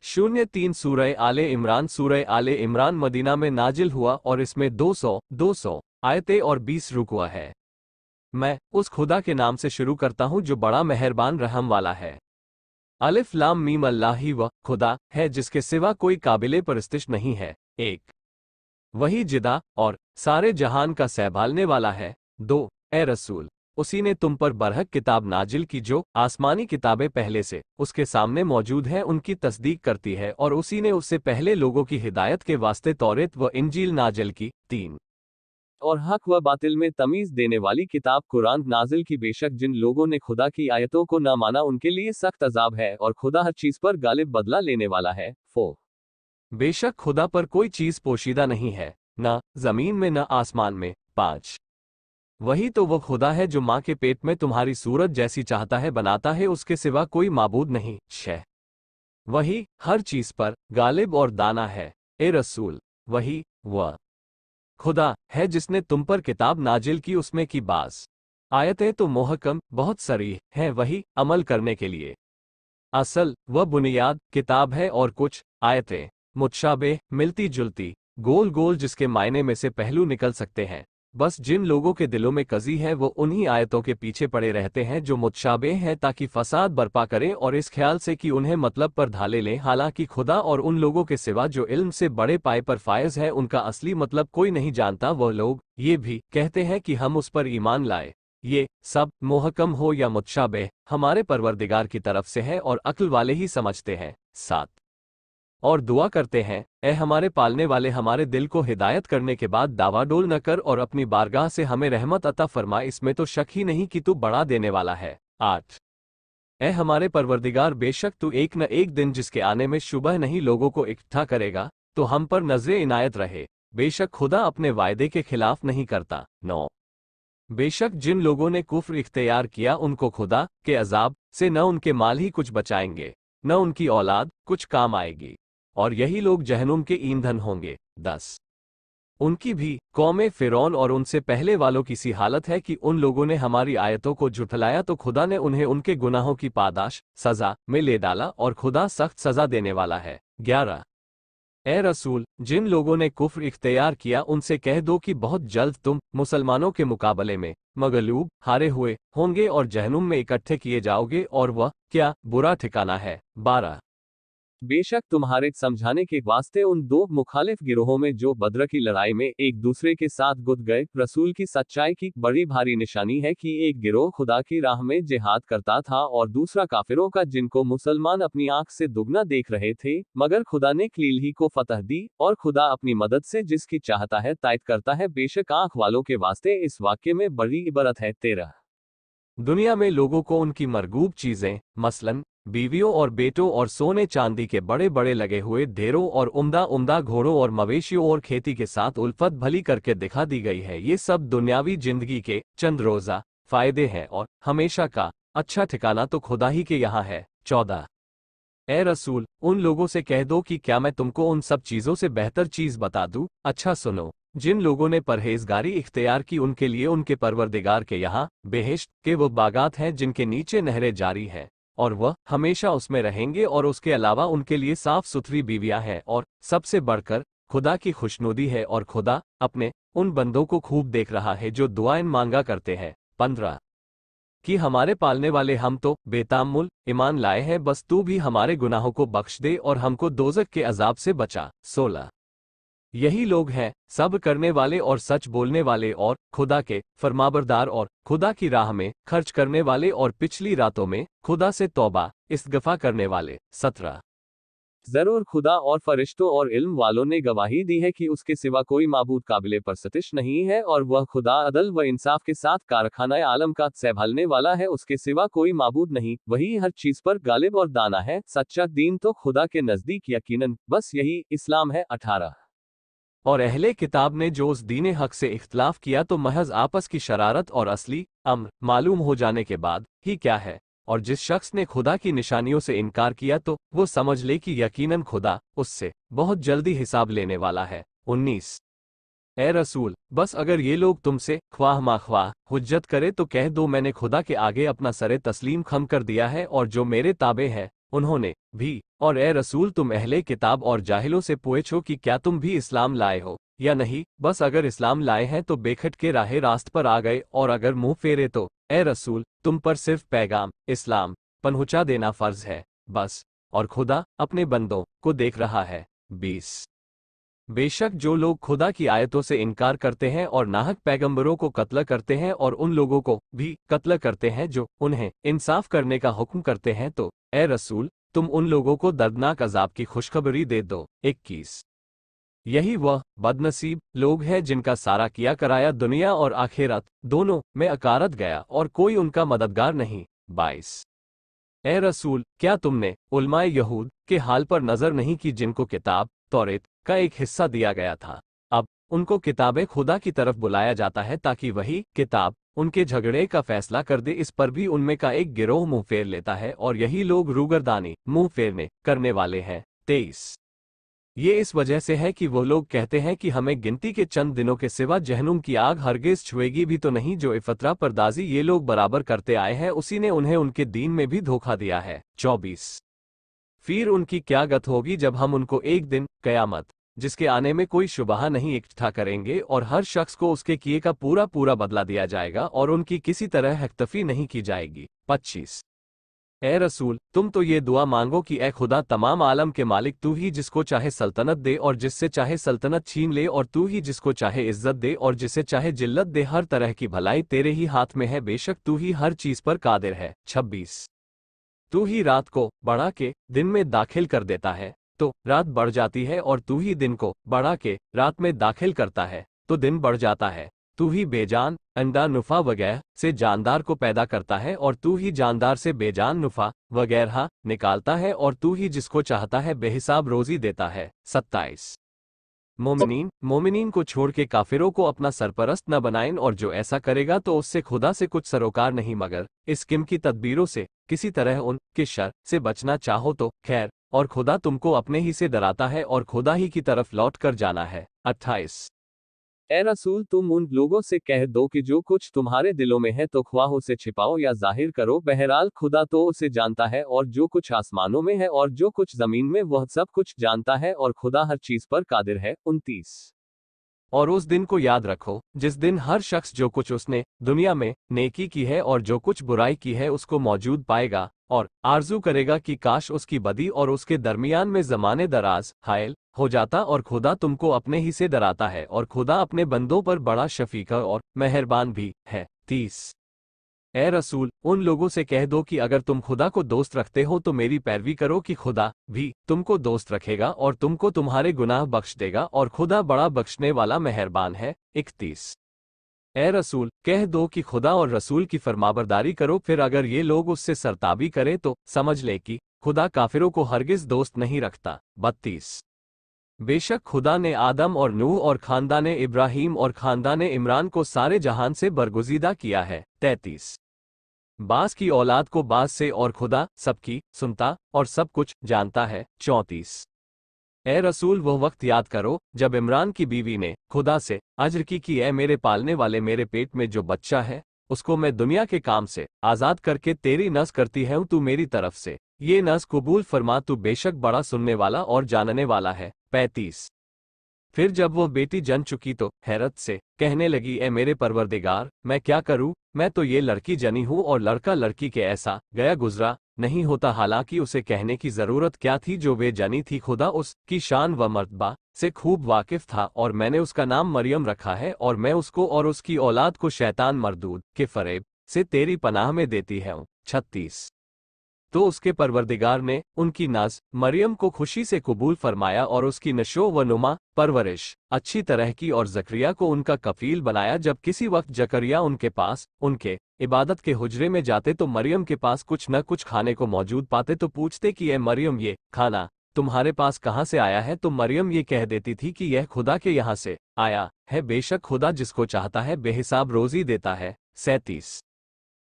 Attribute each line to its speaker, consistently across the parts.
Speaker 1: 03 सूरह आले इमरान मदीना में नाजिल हुआ और इसमें 200 आयतें और 20 रुकूआ है। मैं उस खुदा के नाम से शुरू करता हूं जो बड़ा मेहरबान रहम वाला है। अलिफ लाम मीम अल्लाह ही वह खुदा है जिसके सिवा कोई काबिले परस्तिश नहीं है। एक, वही जिदा और सारे जहान का सहभालने वाला है। दो, ए रसूल, उसी ने तुम पर बरहक किताब नाजिल की जो आसमानी किताबें पहले से उसके सामने मौजूद हैं उनकी तस्दीक करती है, और उसी ने उससे पहले लोगों की हिदायत के वास्ते तौरेत व इंजील नाजिल की। तीन, और हक व बातिल में तमीज देने वाली किताब कुरान नाजिल की, बेशक जिन लोगों ने खुदा की आयतों को न माना उनके लिए सख्त अजाब है, और खुदा हर चीज पर गालिब बदला लेने वाला है। 4, बेशक खुदा पर कोई चीज पोशीदा नहीं है, न जमीन में न आसमान में। 5, वही तो वो खुदा है जो माँ के पेट में तुम्हारी सूरत जैसी चाहता है बनाता है, उसके सिवा कोई माबूद नहीं। 6, वही हर चीज पर गालिब और दाना है। ए रसूल, वही वह खुदा है जिसने तुम पर किताब नाजिल की, उसमें की बास आयतें तो मोहकम बहुत सरीह हैं, वही अमल करने के लिए असल व बुनियाद किताब है, और कुछ आयतें मुतशाबे मिलती जुलती गोल गोल जिसके मायने में से पहलू निकल सकते हैं। बस जिन लोगों के दिलों में कजी है वो उन्हीं आयतों के पीछे पड़े रहते हैं जो मुतशाबे हैं, ताकि फसाद बर्पा करें और इस ख्याल से कि उन्हें मतलब पर ढाले लें। हालांकि खुदा और उन लोगों के सिवा जो इल्म से बड़े पाए पर फायज है उनका असली मतलब कोई नहीं जानता। वह लोग ये भी कहते हैं कि हम उस पर ईमान लाए। ये सब मोहकम हो या मुतशाबे हमारे परवरदिगार की तरफ से है और अक्ल वाले ही समझते हैं। 7, और दुआ करते हैं, ए हमारे पालने वाले, हमारे दिल को हिदायत करने के बाद दावाडोल न कर और अपनी बारगाह से हमें रहमत अता फरमा, इसमें तो शक ही नहीं कि तू बड़ा देने वाला है। 8, ए हमारे परवरदिगार, बेशक तू एक न एक दिन जिसके आने में शुबह नहीं लोगों को इकट्ठा करेगा, तो हम पर नजरे इनायत रहे। बेशक खुदा अपने वायदे के खिलाफ नहीं करता। 9, बेशक जिन लोगों ने कुफ्र इख्तियार किया उनको खुदा के अजाब से न उनके माल ही कुछ बचाएंगे न उनकी औलाद कुछ काम आएगी, और यही लोग जहन्नुम के ईंधन होंगे। 10, उनकी भी कौमे फिरौन और उनसे पहले वालों की सी हालत है कि उन लोगों ने हमारी आयतों को झुठलाया तो खुदा ने उन्हें उनके गुनाहों की पादाश सजा में ले डाला, और खुदा सख्त सजा देने वाला है। 11, ए रसूल, जिन लोगों ने कुफ्र इख्तियार किया उनसे कह दो कि बहुत जल्द तुम मुसलमानों के मुकाबले में मगलूब हारे हुए होंगे और जहन्नुम में इकट्ठे किए जाओगे, और वह क्या बुरा ठिकाना है। 12, बेशक तुम्हारे समझाने के वास्ते उन दो मुखालिफ गिरोहों में जो बद्र की लड़ाई में एक दूसरे के साथ गुद गए रसूल की सच्चाई की बड़ी भारी निशानी है कि एक गिरोह खुदा की राह में जिहाद करता था और दूसरा काफिरों का, जिनको मुसलमान अपनी आंख से दुगना देख रहे थे, मगर खुदा ने कलील ही को फतह दी, और खुदा अपनी मदद से जिसकी चाहता है तायद करता है। बेशक आंख वालों के वास्ते इस वाक्य में बड़ी इबरत है। 13, दुनिया में लोगों को उनकी मरगूब चीजें मसलन बीवियों और बेटों और सोने चांदी के बड़े बड़े लगे हुए ढेरों और उम्दा उम्दा घोड़ों और मवेशियों और खेती के साथ उल्फत भली करके दिखा दी गई है। ये सब दुनियावी जिंदगी के चंद रोजा फायदे हैं, और हमेशा का अच्छा ठिकाना तो खुदा ही के यहाँ है। 14, ए रसूल, उन लोगों से कह दो कि क्या मैं तुमको उन सब चीजों से बेहतर चीज बता दूं। अच्छा सुनो, जिन लोगों ने परहेजगारी इख्तियार की उनके लिए उनके परवरदिगार के यहाँ बेहेश्त के वो बागात हैं जिनके नीचे नहरें जारी हैं, और वह हमेशा उसमें रहेंगे, और उसके अलावा उनके लिए साफ सुथरी बीवियां हैं, और सबसे बढ़कर खुदा की खुशनुदी है, और खुदा अपने उन बंदों को खूब देख रहा है जो दुआएं मांगा करते हैं। 15, कि हमारे पालने वाले, हम तो बेतामुल ईमान लाए हैं, बस तू भी हमारे गुनाहों को बख्श दे और हमको दोजक के अजाब से बचा। 16, यही लोग हैं सब करने वाले और सच बोलने वाले और खुदा के फरमाबरदार और खुदा की राह में खर्च करने वाले और पिछली रातों में खुदा से तौबा इस्तगफा करने वाले। 17, जरूर खुदा और फरिश्तों और इल्म वालों ने गवाही दी है कि उसके सिवा कोई माबूद काबिले परस्तश नहीं है, और वह खुदा अदल व इंसाफ के साथ कारखाना आलम का संभालने वाला है, उसके सिवा कोई माबूद नहीं, वही हर चीज पर गालिब और दाना है। सच्चा दीन तो खुदा के नजदीक यकीनन बस यही इस्लाम है। 18, और अहले किताब ने जो उस दीन हक से इख्तलाफ किया तो महज आपस की शरारत और असली अम्र मालूम हो जाने के बाद ही क्या है, और जिस शख्स ने खुदा की निशानियों से इनकार किया तो वो समझ ले कि यकीनन खुदा उससे बहुत जल्दी हिसाब लेने वाला है। 19, ए रसूल, बस अगर ये लोग तुमसे ख्वाह माख्वाह हुज्जत करे तो कह दो मैंने खुदा के आगे अपना सरे तस्लीम खम कर दिया है, और जो मेरे ताबे है उन्होंने भी, और ए रसूल तुम अहले किताब और जाहिलों से पूछो कि क्या तुम भी इस्लाम लाए हो या नहीं, बस अगर इस्लाम लाए हैं तो बेखटके राहे रास्त पर आ गए, और अगर मुंह फेरे तो ए रसूल तुम पर सिर्फ पैगाम इस्लाम पहुंचा देना फर्ज है, बस, और खुदा अपने बंदों को देख रहा है। 20 बेशक जो लोग खुदा की आयतों से इनकार करते हैं और नाहक पैगंबरों को कत्ल करते हैं और उन लोगों को भी कत्ल करते हैं जो उन्हें इंसाफ करने का हुक्म करते हैं, तो ए रसूल तुम उन लोगों को दर्दनाक अजाब की खुशखबरी दे दो। 21 यही वह बदनसीब लोग हैं जिनका सारा किया कराया दुनिया और आखिरत दोनों में अकारत गया और कोई उनका मददगार नहीं। 22 ए रसूल क्या तुमने उलमाए यहूद के हाल पर नजर नहीं की जिनको किताब तौरेत का एक हिस्सा दिया गया था, अब उनको किताब खुदा की तरफ बुलाया जाता है ताकि वही किताब उनके झगड़े का फैसला कर दे, इस पर भी उनमें का एक गिरोह मुंह फेर लेता है और यही लोग रूगरदानी मुंह फेरने करने वाले हैं। 23 ये इस वजह से है कि वो लोग कहते हैं कि हमें गिनती के चंद दिनों के सिवा जहन्नुम की आग हरगिज छुएगी भी तो नहीं, जो इफतरा परदाजी ये लोग बराबर करते आए हैं उसी ने उन्हें उनके दीन में भी धोखा दिया है। 24 फिर उनकी क्या गत होगी जब हम उनको एक दिन कयामत जिसके आने में कोई शुबहा नहीं इकट्ठा करेंगे और हर शख्स को उसके किए का पूरा पूरा बदला दिया जाएगा और उनकी किसी तरह हकतफी नहीं की जाएगी। 25 ए रसूल तुम तो ये दुआ मांगो कि ए खुदा तमाम आलम के मालिक तू ही जिसको चाहे सल्तनत दे और जिससे चाहे सल्तनत छीन ले, और तू ही जिसको चाहे इज्जत दे और जिसे चाहे जिल्लत दे, हर तरह की भलाई तेरे ही हाथ में है, बेशक तू ही हर चीज पर कादिर है। 26 तू ही रात को बढ़ा के दिन में दाखिल कर देता है तो रात बढ़ जाती है, और तू ही दिन को बढ़ा के रात में दाखिल करता है तो दिन बढ़ जाता है। तू ही बेजान अंडा नुफा वगैरह से जानदार को पैदा करता है और तू ही जानदार से बेजान नुफा वगैरह निकालता है, और तू ही जिसको चाहता है बेहिसाब रोजी देता है। 27 मोमिनीन को छोड़ के काफिरों को अपना सरपरस्त न बनाएं, और जो ऐसा करेगा तो उससे खुदा से कुछ सरोकार नहीं मगर इस किम की तदबीरों से किसी तरह उन के शर से बचना चाहो तो खैर, और खुदा तुमको अपने ही से डराता है और खुदा ही की तरफ लौट कर जाना है। 28 ए रसूल तुम उन लोगों से कह दो कि जो कुछ तुम्हारे दिलों में है तो ख्वाह उसे छिपाओ या जाहिर करो, बहरहाल खुदा तो उसे जानता है, और जो कुछ आसमानों में है और जो कुछ जमीन में वह सब कुछ जानता है, और खुदा हर चीज पर कादिर है। 29 और उस दिन को याद रखो जिस दिन हर शख्स जो कुछ उसने दुनिया में नेकी की है और जो कुछ बुराई की है उसको मौजूद पाएगा, और आरजू करेगा कि काश उसकी बदी और उसके दरमियान में जमाने दराज हायल हो जाता, और खुदा तुमको अपने ही से डराता है और खुदा अपने बंदों पर बड़ा शफीका और मेहरबान भी है। 30 ए रसूल उन लोगों से कह दो कि अगर तुम खुदा को दोस्त रखते हो तो मेरी पैरवी करो कि खुदा भी तुमको दोस्त रखेगा और तुमको तुम्हारे गुनाह बख्श देगा, और खुदा बड़ा बख्शने वाला मेहरबान है। 31 ए रसूल कह दो कि खुदा और रसूल की फरमाबरदारी करो, फिर अगर ये लोग उससे सरताबी करें तो समझ ले कि खुदा काफिरों को हरगिज दोस्त नहीं रखता। 32 बेशक खुदा ने आदम और नूह और खानदाने इब्राहिम और खानदाने इमरान को सारे जहान से बरगुजीदा किया है। 33 बास की औलाद को बास से, और खुदा सबकी सुनता और सब कुछ जानता है। 34 ए रसूल वो वक्त याद करो जब इमरान की बीवी ने खुदा से अज्र की कि ए मेरे पालने वाले, मेरे पेट में जो बच्चा है उसको मैं दुनिया के काम से आजाद करके तेरी नस करती हूँ, तू मेरी तरफ से ये नस कबूल फरमा, तू बेशक बड़ा सुनने वाला और जानने वाला है। 35 फिर जब वो बेटी जन चुकी तो हैरत से कहने लगी, ए मेरे परवरदिगार मैं क्या करूं, मैं तो ये लड़की जनी हूं और लड़का लड़की के ऐसा गया गुजरा नहीं होता, हालांकि उसे कहने की जरूरत क्या थी जो वे जनी थी, खुदा उस की शान व मर्तबा से खूब वाकिफ था, और मैंने उसका नाम मरियम रखा है, और मैं उसको और उसकी औलाद को शैतान मरदूद के फरेब से तेरी पनाह में देती है। 36 तो उसके परवरदिगार ने उनकी नाज मरियम को खुशी से कबूल फरमाया और उसकी नशो व नुमा परवरिश अच्छी तरह की, और जकरिया को उनका कफील बनाया। जब किसी वक्त जकरिया उनके पास उनके इबादत के हुजरे में जाते तो मरियम के पास कुछ न कुछ खाने को मौजूद पाते, तो पूछते कि ए मरियम ये खाना तुम्हारे पास कहाँ से आया है, तो मरियम ये कह देती थी कि यह खुदा के यहाँ से आया है, बेशक खुदा जिसको चाहता है बेहिसाब रोजी देता है। 37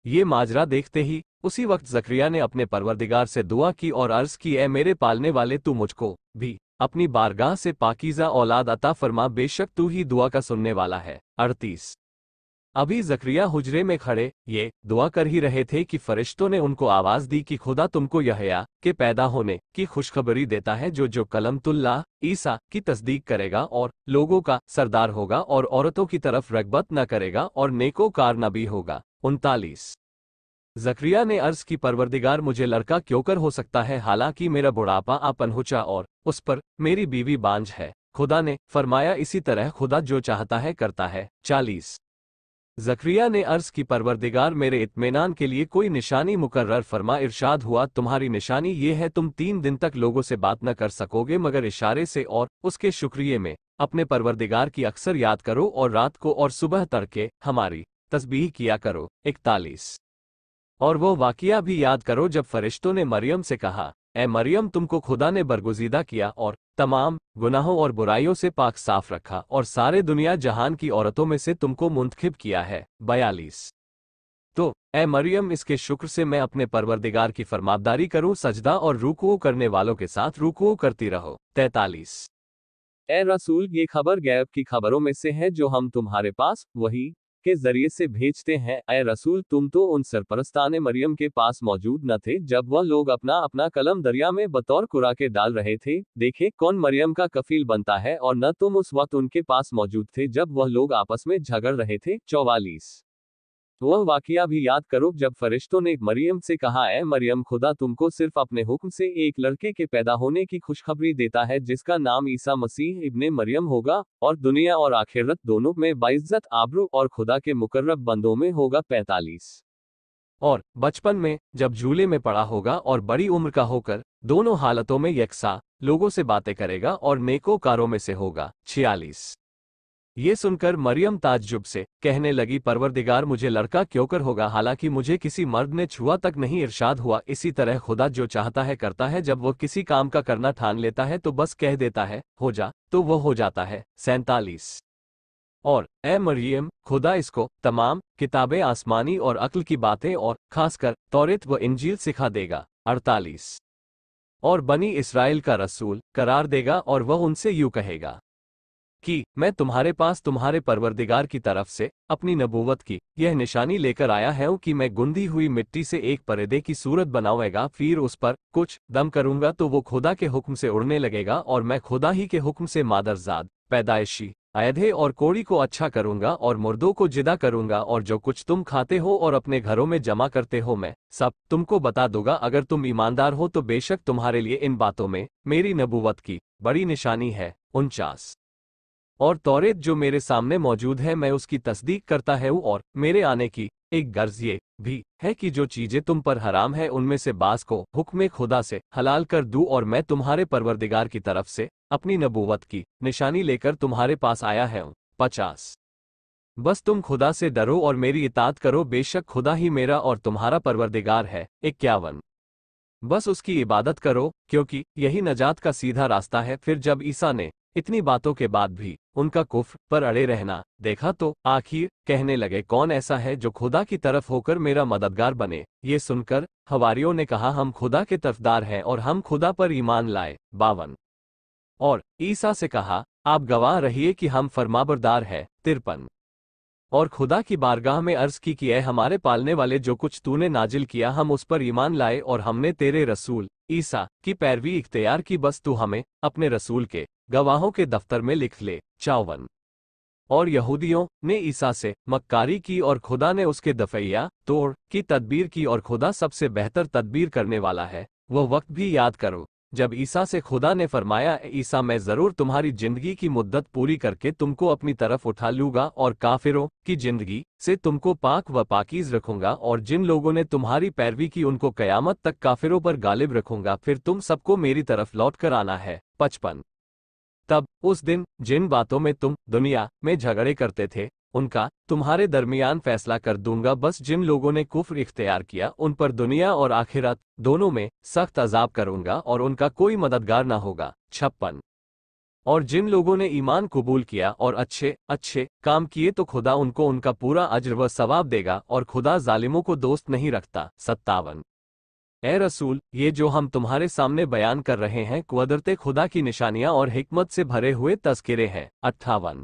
Speaker 1: ये माजरा देखते ही उसी वक्त जकरिया ने अपने परवरदिगार से दुआ की और अर्ज की, ए मेरे पालने वाले तू मुझको भी अपनी बारगाह से पाकीज़ा औलाद अता फरमा, बेशक तू ही दुआ का सुनने वाला है। 38 अभी जकरिया हुजरे में खड़े ये दुआ कर ही रहे थे कि फरिश्तों ने उनको आवाज दी कि खुदा तुमको यहया के पैदा होने की खुशखबरी देता है जो कलमतुल्लाह ईसा की तस्दीक करेगा और लोगों का सरदार होगा और औरतों की तरफ रगबत न करेगा और नेकोकार नबी होगा। 39। जकरिया ने अर्ज की परवरदिगार मुझे लड़का क्यों कर हो सकता है हालांकि मेरा बुढ़ापा आ पनहुचा और उस पर मेरी बीवी बांझ है। खुदा ने फरमाया इसी तरह खुदा जो चाहता है करता है। 40। जकरिया ने अर्ज की परवरदिगार मेरे इत्मीनान के लिए कोई निशानी मुकर्रर फरमा। इरशाद हुआ तुम्हारी निशानी ये है तुम 3 दिन तक लोगों से बात न कर सकोगे मगर इशारे से और उसके शुक्रिये में अपने परवरदिगार की अक्सर याद करो और रात को और सुबह तड़के हमारी तस्बीह किया करो। 41। और वो वाकिया भी याद करो जब फरिश्तों ने मरियम से कहा ए मरियम तुमको खुदा ने बरगुजीदा किया और तमाम गुनाहों और बुराइयों से पाक साफ रखा और सारे दुनिया जहान की औरतों में से तुमको मुंतखिब किया है। 42। तो ए मरियम इसके शुक्र से मैं अपने परवरदिगार की फरमाबदारी करूं सजदा और रुकू करने वालों के साथ रुकू करती रहो। 43। ए रसूल ये खबर गैब की खबरों में से है जो हम तुम्हारे पास वही के जरिए से भेजते हैं। ए रसूल तुम तो उन सरपरस्ताने मरियम के पास मौजूद न थे जब वह लोग अपना अपना कलम दरिया में बतौर कुरा के डाल रहे थे। देखे कौन मरियम का कफील बनता है और न तुम उस वक्त उनके पास मौजूद थे जब वह लोग आपस में झगड़ रहे थे। 44। वह वाकिया भी याद करो जब फरिश्तों ने मरियम से कहा ए मरियम खुदा तुमको सिर्फ अपने हुक्म से एक लड़के के पैदा होने की खुशखबरी देता है जिसका नाम ईसा मसीह इब्ने मरियम होगा और दुनिया और आखिरत दोनों में बाइज्जत आबरू और खुदा के मुकर्रब बंदों में होगा। 45। और बचपन में जब झूले में पड़ा होगा और बड़ी उम्र का होकर दोनों हालतों में यकसा लोगों से बातें करेगा और नेकोकारों में से होगा। 46। ये सुनकर मरियम ताज्जुब से कहने लगी परवरदिगार मुझे लड़का क्यों कर होगा हालांकि मुझे किसी मर्द ने छुआ तक नहीं। इरशाद हुआ इसी तरह खुदा जो चाहता है करता है जब वह किसी काम का करना ठान लेता है तो बस कह देता है हो जा तो वह हो जाता है। 47। और ए मरियम खुदा इसको तमाम किताबें आसमानी और अक्ल की बातें और खासकर तौरेत व इंजील सिखा देगा। 48। और बनी इस्राएल का रसूल करार देगा और वह उनसे यूं कहेगा कि मैं तुम्हारे पास तुम्हारे परवरदिगार की तरफ से अपनी नबूवत की यह निशानी लेकर आया हूं कि मैं गुंदी हुई मिट्टी से एक पर्दे की सूरत बनाऊंगा फिर उस पर कुछ दम करूंगा तो वो खुदा के हुक्म से उड़ने लगेगा और मैं खुदा ही के हुक्म से मादरजाद पैदाइशी अयधे और कोड़ी को अच्छा करूंगा और मुर्दों को जिदा करूंगा और जो कुछ तुम खाते हो और अपने घरों में जमा करते हो मैं सब तुमको बता दूंगा। अगर तुम ईमानदार हो तो बेशक तुम्हारे लिए इन बातों में मेरी नबूवत की बड़ी निशानी है। 49। और तौरेत जो मेरे सामने मौजूद है मैं उसकी तस्दीक करता हूँ और मेरे आने की एक गर्ज ये भी है कि जो चीजें तुम पर हराम है उनमें से बास को हुक्म खुदा से हलाल कर दूं और मैं तुम्हारे परवरदिगार की तरफ से अपनी नबूवत की निशानी लेकर तुम्हारे पास आया हूँ। 50। बस तुम खुदा से डरो और मेरी इताअत करो बेशक खुदा ही मेरा और तुम्हारा परवरदिगार है। 51। बस उसकी इबादत करो क्योंकि यही नजात का सीधा रास्ता है। फिर जब ईसा ने इतनी बातों के बाद भी उनका कुफ्र पर अड़े रहना देखा तो आखिर कहने लगे कौन ऐसा है जो खुदा की तरफ होकर मेरा मददगार बने। ये सुनकर हवारियों ने कहा हम खुदा के तरफदार हैं और हम खुदा पर ईमान लाए। 52। और ईसा से कहा आप गवाह रहिए कि हम फरमाबरदार हैं। 53। और खुदा की बारगाह में अर्ज की कि ऐ हमारे पालने वाले जो कुछ तूने नाजिल किया हम उस पर ईमान लाए और हमने तेरे रसूल ईसा की पैरवी इख्तियार की बस तू हमें अपने रसूल के गवाहों के दफ्तर में लिख ले। 54। और यहूदियों ने ईसा से मक्कारी की और खुदा ने उसके दफैया तोड़ की तदबीर की और खुदा सबसे बेहतर तदबीर करने वाला है। वह वक्त भी याद करो जब ईसा से खुदा ने फरमाया ईसा मैं जरूर तुम्हारी जिंदगी की मुद्दत पूरी करके तुमको अपनी तरफ उठा लूंगा और काफिरों की जिंदगी से तुमको पाक व पाकीज रखूंगा और जिन लोगों ने तुम्हारी पैरवी की उनको कयामत तक काफिरों पर गालिब रखूंगा फिर तुम सबको मेरी तरफ लौट कर आना है। 55। तब उस दिन जिन बातों में तुम दुनिया में झगड़े करते थे उनका तुम्हारे दरमियान फैसला कर दूंगा। बस जिन लोगों ने कुफ्र इख्तियार किया उन पर दुनिया और आखिरत दोनों में सख्त अजाब करूंगा और उनका कोई मददगार ना होगा। 56। और जिन लोगों ने ईमान कबूल किया और अच्छे अच्छे काम किए तो खुदा उनको उनका पूरा अज्र व सवाब देगा और खुदा जालिमों को दोस्त नहीं रखता। 57। ए रसूल ये जो हम तुम्हारे सामने बयान कर रहे हैं कुदरत खुदा की निशानियां और हिकमत से भरे हुए तज़किरे हैं। 58।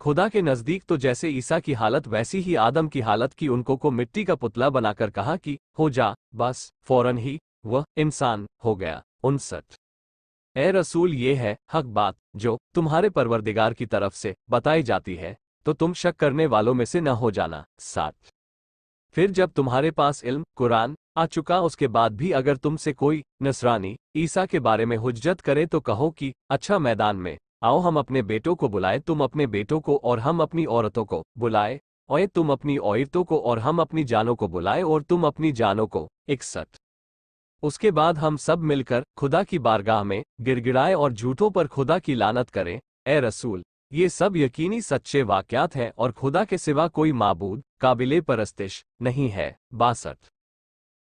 Speaker 1: खुदा के नजदीक तो जैसे ईसा की हालत वैसी ही आदम की हालत की, उनको को मिट्टी का पुतला बनाकर कहा कि हो जा, बस फौरन ही वह इंसान हो गया। 59। ए रसूल, ये है हक बात जो तुम्हारे परवरदिगार की तरफ से बताई जाती है, तो तुम शक करने वालों में से न हो जाना। 60। फिर जब तुम्हारे पास इल्म कुरान आ चुका, उसके बाद भी अगर तुमसे कोई नसरानी ईसा के बारे में हुज्जत करे तो कहो कि अच्छा, मैदान में आओ, हम अपने बेटों को बुलाए, तुम अपने बेटों को और हम अपनी औरतों को बुलाए, और तुम अपनी औरतों को और हम अपनी जानों को बुलाए, और तुम अपनी जानों को। 61। उसके बाद हम सब मिलकर खुदा की बारगाह में गिड़गिड़ाए और झूठों पर खुदा की लानत करें। ए रसूल, ये सब यकीनी सच्चे वाक़यात हैं और खुदा के सिवा कोई माबूद काबिले परस्तिश नहीं है। 62।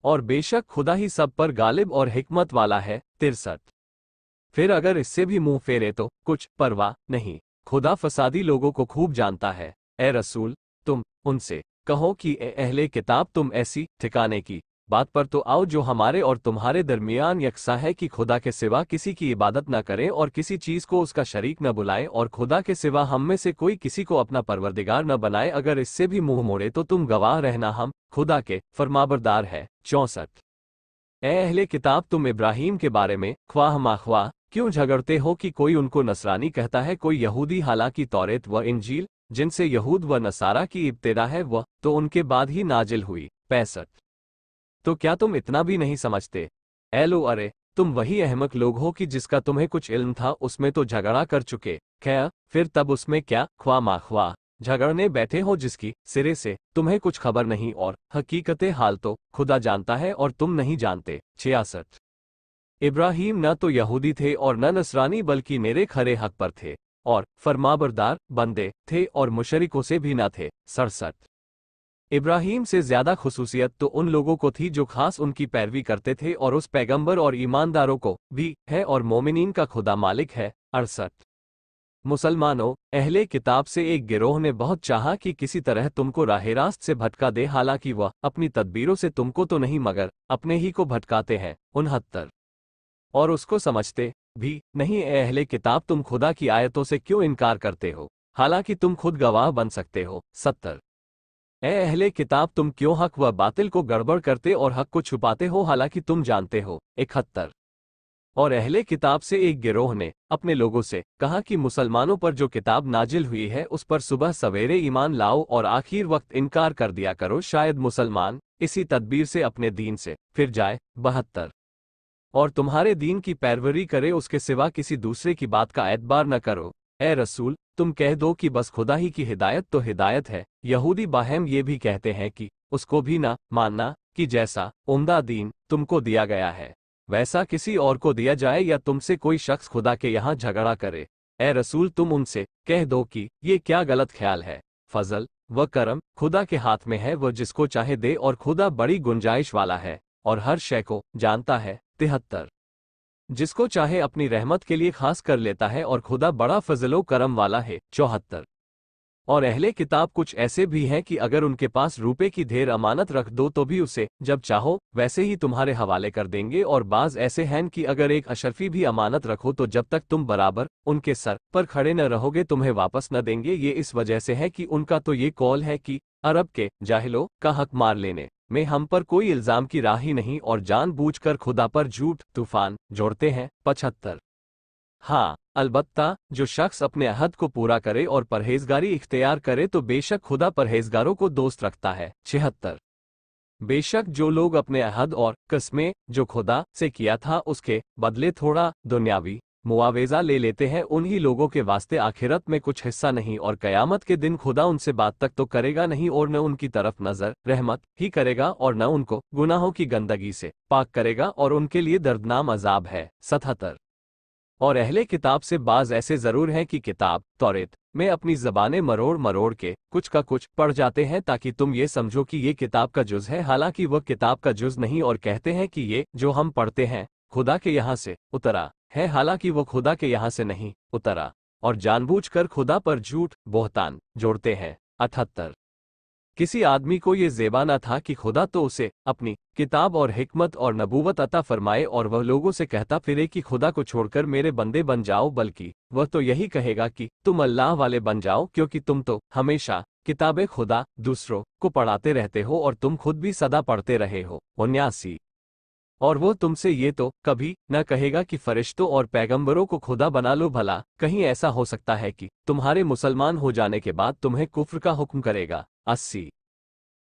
Speaker 1: और बेशक खुदा ही सब पर गालिब और हिकमत वाला है। 63। फिर अगर इससे भी मुंह फेरे तो कुछ परवाह नहीं, खुदा फसादी लोगों को खूब जानता है। ए रसूल, तुम उनसे कहो कि ए अहले किताब, तुम ऐसी ठिकाने की बात पर तो आओ जो हमारे और तुम्हारे दरमियान यकसा है कि खुदा के सिवा किसी की इबादत न करें और किसी चीज़ को उसका शरीक न बुलाएं, और खुदा के सिवा हम में से कोई किसी को अपना परवरदिगार न बनाए। अगर इससे भी मुंह मोड़े तो तुम गवाह रहना, हम खुदा के फरमाबरदार है। 64। ए अहले किताब, तुम इब्राहीम के बारे में ख्वाह माख्वाह क्यों झगड़ते हो कि कोई उनको नसरानी कहता है, कोई यहूदी, हालांकि तौरेत व इंजील जिनसे यहूद व नसारा की इब्तिदा है वह तो उनके बाद ही नाजिल हुई। 65। तो क्या तुम इतना भी नहीं समझते? ए लो, अरे तुम वही अहमक लोग हो कि जिसका तुम्हें कुछ इल्म था उसमें तो झगड़ा कर चुके। खैर, फिर तब उसमें क्या ख्वाह माख्वाह झगड़ने बैठे हो जिसकी सिरे से तुम्हें कुछ खबर नहीं, और हकीकते हाल तो खुदा जानता है और तुम नहीं जानते। 66। इब्राहीम न तो यहूदी थे और न नसरानी, बल्कि मेरे खरे हक पर थे और फरमाबरदार बंदे थे और मुशरिकों से भी न थे। 67। इब्राहीम से ज्यादा खुसूसियत तो उन लोगों को थी जो खास उनकी पैरवी करते थे, और उस पैगंबर और ईमानदारों को भी है, और मोमिनीन का खुदा मालिक है। 68। मुसलमानों, अहले किताब से एक गिरोह ने बहुत चाहा कि किसी तरह तुमको राह रास्त से भटका दे, हालांकि वह अपनी तदबीरों से तुमको तो नहीं मगर अपने ही को भटकाते हैं। 69। और उसको समझते भी नहीं। ए अहले किताब, तुम खुदा की आयतों से क्यों इनकार करते हो, हालांकि तुम खुद गवाह बन सकते हो। 70। ए अहले किताब, तुम क्यों हक व बातिल को गड़बड़ करते और हक को छुपाते हो, हालांकि तुम जानते हो। 71। और अहले किताब से एक गिरोह ने अपने लोगों से कहा कि मुसलमानों पर जो किताब नाजिल हुई है उस पर सुबह सवेरे ईमान लाओ और आखिर वक्त इनकार कर दिया करो, शायद मुसलमान इसी तदबीर से अपने दीन से फिर जाए। 72। और तुम्हारे दीन की पैरवरी करे, उसके सिवा किसी दूसरे की बात का एतबार न करो। ए रसूल, तुम कह दो कि बस खुदा ही की हिदायत तो हिदायत है। यहूदी बाहम ये भी कहते हैं कि उसको भी ना मानना कि जैसा उम्दा दीन तुमको दिया गया है वैसा किसी और को दिया जाए, या तुमसे कोई शख्स खुदा के यहाँ झगड़ा करे। ए रसूल, तुम उनसे कह दो कि ये क्या गलत ख्याल है। फजल व करम खुदा के हाथ में है, वह जिसको चाहे दे, और खुदा बड़ी गुंजाइश वाला है और हर शय को जानता है। 73। जिसको चाहे अपनी रहमत के लिए खास कर लेता है, और खुदा बड़ा फजलो करम वाला है। 74। और अहले किताब कुछ ऐसे भी हैं कि अगर उनके पास रुपए की ढेर अमानत रख दो तो भी उसे जब चाहो वैसे ही तुम्हारे हवाले कर देंगे, और बाज ऐसे हैं कि अगर एक अशरफी भी अमानत रखो तो जब तक तुम बराबर उनके सर पर खड़े न रहोगे तुम्हें वापस न देंगे। ये इस वजह से है कि उनका तो ये कौल है कि अरब के जाहिलों का हक मार लेने में हम पर कोई इल्जाम की राह ही नहीं, और जानबूझकर खुदा पर झूठ तूफान जोड़ते हैं। 75। हाँ, अलबत्ता जो शख्स अपने अहद को पूरा करे और परहेजगारी इख्तियार करे तो बेशक खुदा परहेजगारों को दोस्त रखता है। 76। बेशक जो लोग अपने अहद और कस्में जो खुदा से किया था उसके बदले थोड़ा दुनियावी मुआवेजा ले लेते हैं, उन्हीं लोगों के वास्ते आखिरत में कुछ हिस्सा नहीं, और कयामत के दिन खुदा उनसे बात तक तो करेगा नहीं, और न उनकी तरफ नजर रहमत ही करेगा, और न उनको गुनाहों की गंदगी से पाक करेगा, और उनके लिए दर्दनाक अजाब है। 77। और अहले किताब से बाज ऐसे जरूर हैं कि किताब तौरेत में अपनी ज़बानें मरोड़ मरोड़ के कुछ का कुछ पढ़ जाते हैं ताकि तुम ये समझो कि ये किताब का जुज है, हालांकि वह किताब का जुज नहीं, और कहते हैं कि ये जो हम पढ़ते हैं खुदा के यहाँ से उतरा है, हालांकि वह खुदा के यहाँ से नहीं उतरा, और जानबूझकर खुदा पर झूठ बोहतान जोड़ते हैं। 78। किसी आदमी को ये ज़ेबा न था कि खुदा तो उसे अपनी किताब और हिकमत और नबूवत अता फरमाए और वह लोगों से कहता फिरे कि खुदा को छोड़कर मेरे बंदे बन जाओ, बल्कि वह तो यही कहेगा कि तुम अल्लाह वाले बन जाओ, क्योंकि तुम तो हमेशा किताबे खुदा दूसरों को पढ़ाते रहते हो और तुम खुद भी सदा पढ़ते रहे हो। 79। और वो तुमसे ये तो कभी न कहेगा कि फरिश्तों और पैगंबरों को खुदा बना लो, भला कहीं ऐसा हो सकता है कि तुम्हारे मुसलमान हो जाने के बाद तुम्हें कुफ्र का हुक्म करेगा। 80।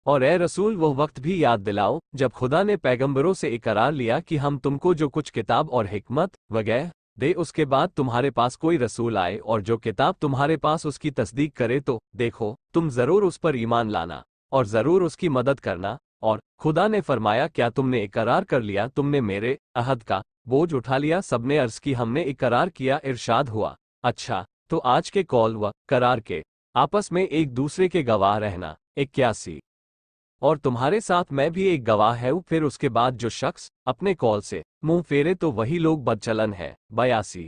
Speaker 1: और ए रसूल, वो वक्त भी याद दिलाओ जब खुदा ने पैगंबरों से इकरार लिया कि हम तुमको जो कुछ किताब और हिकमत वगैरह दे, उसके बाद तुम्हारे पास कोई रसूल आए और जो किताब तुम्हारे पास उसकी तस्दीक करे, तो देखो तुम जरूर उस पर ईमान लाना और जरूर उसकी मदद करना। और खुदा ने फरमाया, क्या तुमने इकरार कर लिया, तुमने मेरे अहद का बोझ उठा लिया? सबने अर्ज की, हमने इकरार किया। इरशाद हुआ, अच्छा तो आज के कौल व करार के आपस में एक दूसरे के गवाह रहना। 81। और तुम्हारे साथ मैं भी एक गवाह हूँ। फिर उसके बाद जो शख्स अपने कौल से मुंह फेरे तो वही लोग बदचलन है। 82।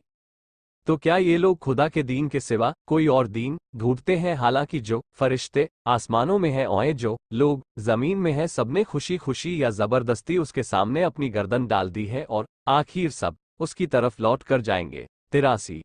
Speaker 1: तो क्या ये लोग खुदा के दीन के सिवा कोई और दीन ढूंढते हैं, हालांकि जो फरिश्ते आसमानों में हैं और जो लोग जमीन में हैं, सबने खुशी खुशी या जबरदस्ती उसके सामने अपनी गर्दन डाल दी है और आखिर सब उसकी तरफ लौट कर जाएंगे। 83।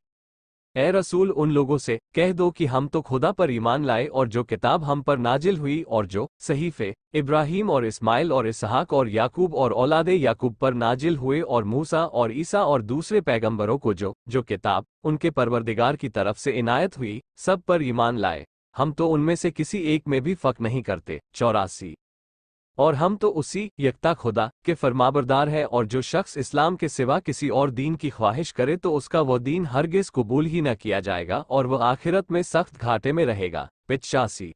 Speaker 1: ए रसूल, उन लोगों से कह दो कि हम तो खुदा पर ईमान लाए और जो किताब हम पर नाजिल हुई और जो सहीफे इब्राहिम और इस्माइल और इसहाक और याकूब और औलादे याकूब पर नाजिल हुए और मूसा और ईसा और दूसरे पैगंबरों को जो किताब उनके परवरदिगार की तरफ से इनायत हुई, सब पर ईमान लाए। हम तो उनमें से किसी एक में भी फक नहीं करते। 84। और हम तो उसी यकता खुदा के फरमाबरदार है, और जो शख्स इस्लाम के सिवा किसी और दीन की ख्वाहिश करे तो उसका वह दीन हरगिज कबूल ही न किया जाएगा और वह आखिरत में सख्त घाटे में रहेगा। 85।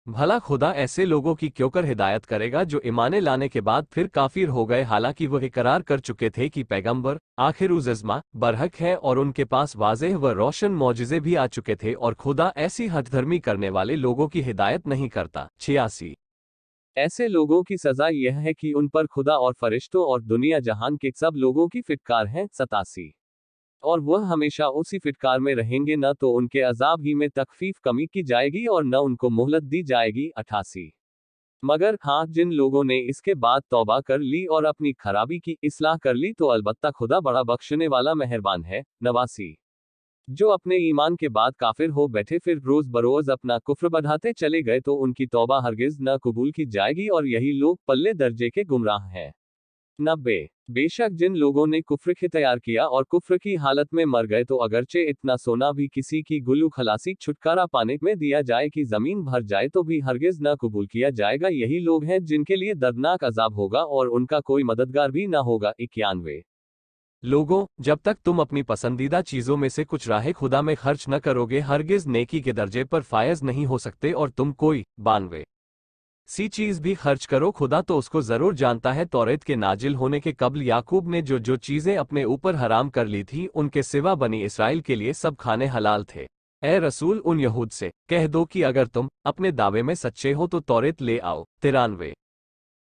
Speaker 1: भला खुदा ऐसे लोगों की क्यों कर हिदायत करेगा जो ईमाने लाने के बाद फिर काफिर हो गए, हालांकि वह इकरार कर चुके थे कि पैगंबर आखिरुज़्ज़मा बरहक है और उनके पास वाज़ेह व रोशन मौजिज़े भी आ चुके थे, और खुदा ऐसी हठधर्मी करने वाले लोगों की हिदायत नहीं करता। 86। ऐसे लोगों की सजा यह है कि उन पर खुदा और फरिश्तों और दुनिया जहान के सब लोगों की फिटकार है। 87। और वह हमेशा उसी फिटकार में रहेंगे, न तो उनके अजाब ही में तखफीफ कमी की जाएगी और न उनको मोहलत दी जाएगी। 88। मगर हाँ, जिन लोगों ने इसके बाद तौबा कर ली और अपनी खराबी की इस्लाह कर ली तो अलबत्ता खुदा बड़ा बख्शने वाला मेहरबान है। 89। जो अपने ईमान के बाद काफिर हो बैठे फिर रोज बरोज अपना कुफ्र बढ़ाते चले गए तो उनकी तौबा हरगिज न कबूल की जाएगी और यही लोग पल्ले दर्जे के गुमराह हैं। 90। बेशक जिन लोगों ने कुफ्र की तैयार किया और कुफ्र की हालत में मर गए तो अगरचे इतना सोना भी किसी की गुलू खलासी छुटकारा पाने में दिया जाए कि जमीन भर जाए तो भी हरगिज न कबूल किया जाएगा, यही लोग हैं जिनके लिए दर्दनाक अजाब होगा और उनका कोई मददगार भी न होगा। 91। लोगों, जब तक तुम अपनी पसंदीदा चीजों में से कुछ राह खुदा में खर्च न करोगे, हरगिज नेकी के दर्जे पर फायज नहीं हो सकते, और तुम कोई 92 सी चीज भी खर्च करो, खुदा तो उसको जरूर जानता है। तौरेत के नाजिल होने के कबल याकूब ने जो चीजें अपने ऊपर हराम कर ली थी, उनके सिवा बनी इसराइल के लिए सब खाने हलाल थे। ए रसूल, उन यहूद से कह दो कि अगर तुम अपने दावे में सच्चे हो तो तौरेत ले आओ। 93।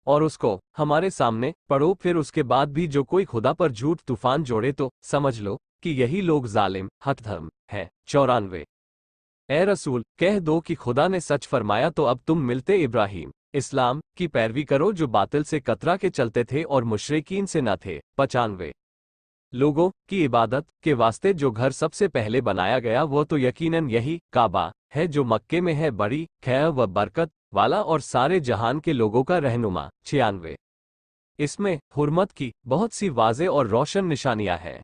Speaker 1: और उसको हमारे सामने पढ़ो, फिर उसके बाद भी जो कोई खुदा पर झूठ तूफान जोड़े तो समझ लो कि यही लोग जालिम हठधर्म हैं। 94। ए रसूल, कह दो कि खुदा ने सच फरमाया तो अब तुम मिलते इब्राहिम इस्लाम की पैरवी करो जो बातिल से कतरा के चलते थे और मुशरिकीन से न थे। 95। लोगों की इबादत के वास्ते जो घर सबसे पहले बनाया गया वो तो यकीनन यही काबा है जो मक्के में है, बड़ी खैर व बरकत वाला और सारे जहान के लोगों का रहनुमा। 96। इसमें हुर्मत की बहुत सी वाज़े और रोशन निशानियां हैं।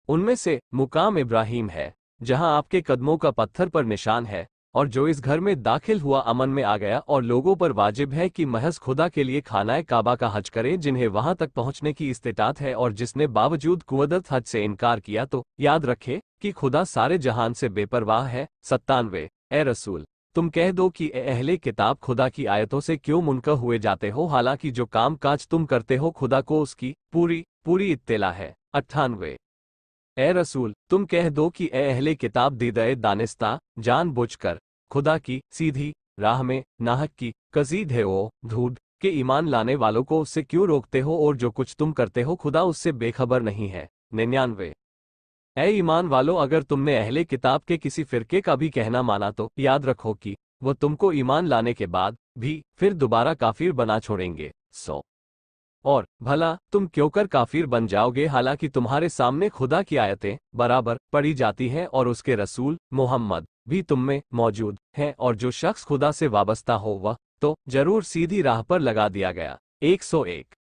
Speaker 1: उनमें से मुकाम इब्राहिम है जहां आपके कदमों का पत्थर पर निशान है, और जो इस घर में दाखिल हुआ अमन में आ गया, और लोगों पर वाजिब है कि महज खुदा के लिए खानाए काबा का हज करें जिन्हें वहां तक पहुंचने की इस्तिताअत है, और जिसने बावजूद कुव्वत हज से इनकार किया तो याद रखे कि खुदा सारे जहान से बेपरवाह है। 97। ए रसूल, तुम कह दो कि ए अहले किताब, खुदा की आयतों से क्यों मुनकर हुए जाते हो, हालांकि जो काम काज तुम करते हो खुदा को उसकी पूरी पूरी इत्तेला है। 98। ए रसूल, तुम कह दो कि ए अहले किताब, दीदए दानिस्ता जानबूझकर खुदा की सीधी राह में नाहक की कजीद है ओ धूड के ईमान लाने वालों को उससे क्यों रोकते हो, और जो कुछ तुम करते हो खुदा उससे बेखबर नहीं है। 99। ए ईमान वालों, अगर तुमने अहले किताब के किसी फिरके का भी कहना माना तो याद रखो कि वो तुमको ईमान लाने के बाद भी फिर दोबारा काफिर बना छोड़ेंगे। और भला तुम क्यों कर काफिर बन जाओगे, हालांकि तुम्हारे सामने खुदा की आयतें बराबर पढ़ी जाती हैं और उसके रसूल मोहम्मद भी तुम में मौजूद हैं, और जो शख्स खुदा से वाबस्ता हो वह तो जरूर सीधी राह पर लगा दिया गया। 101।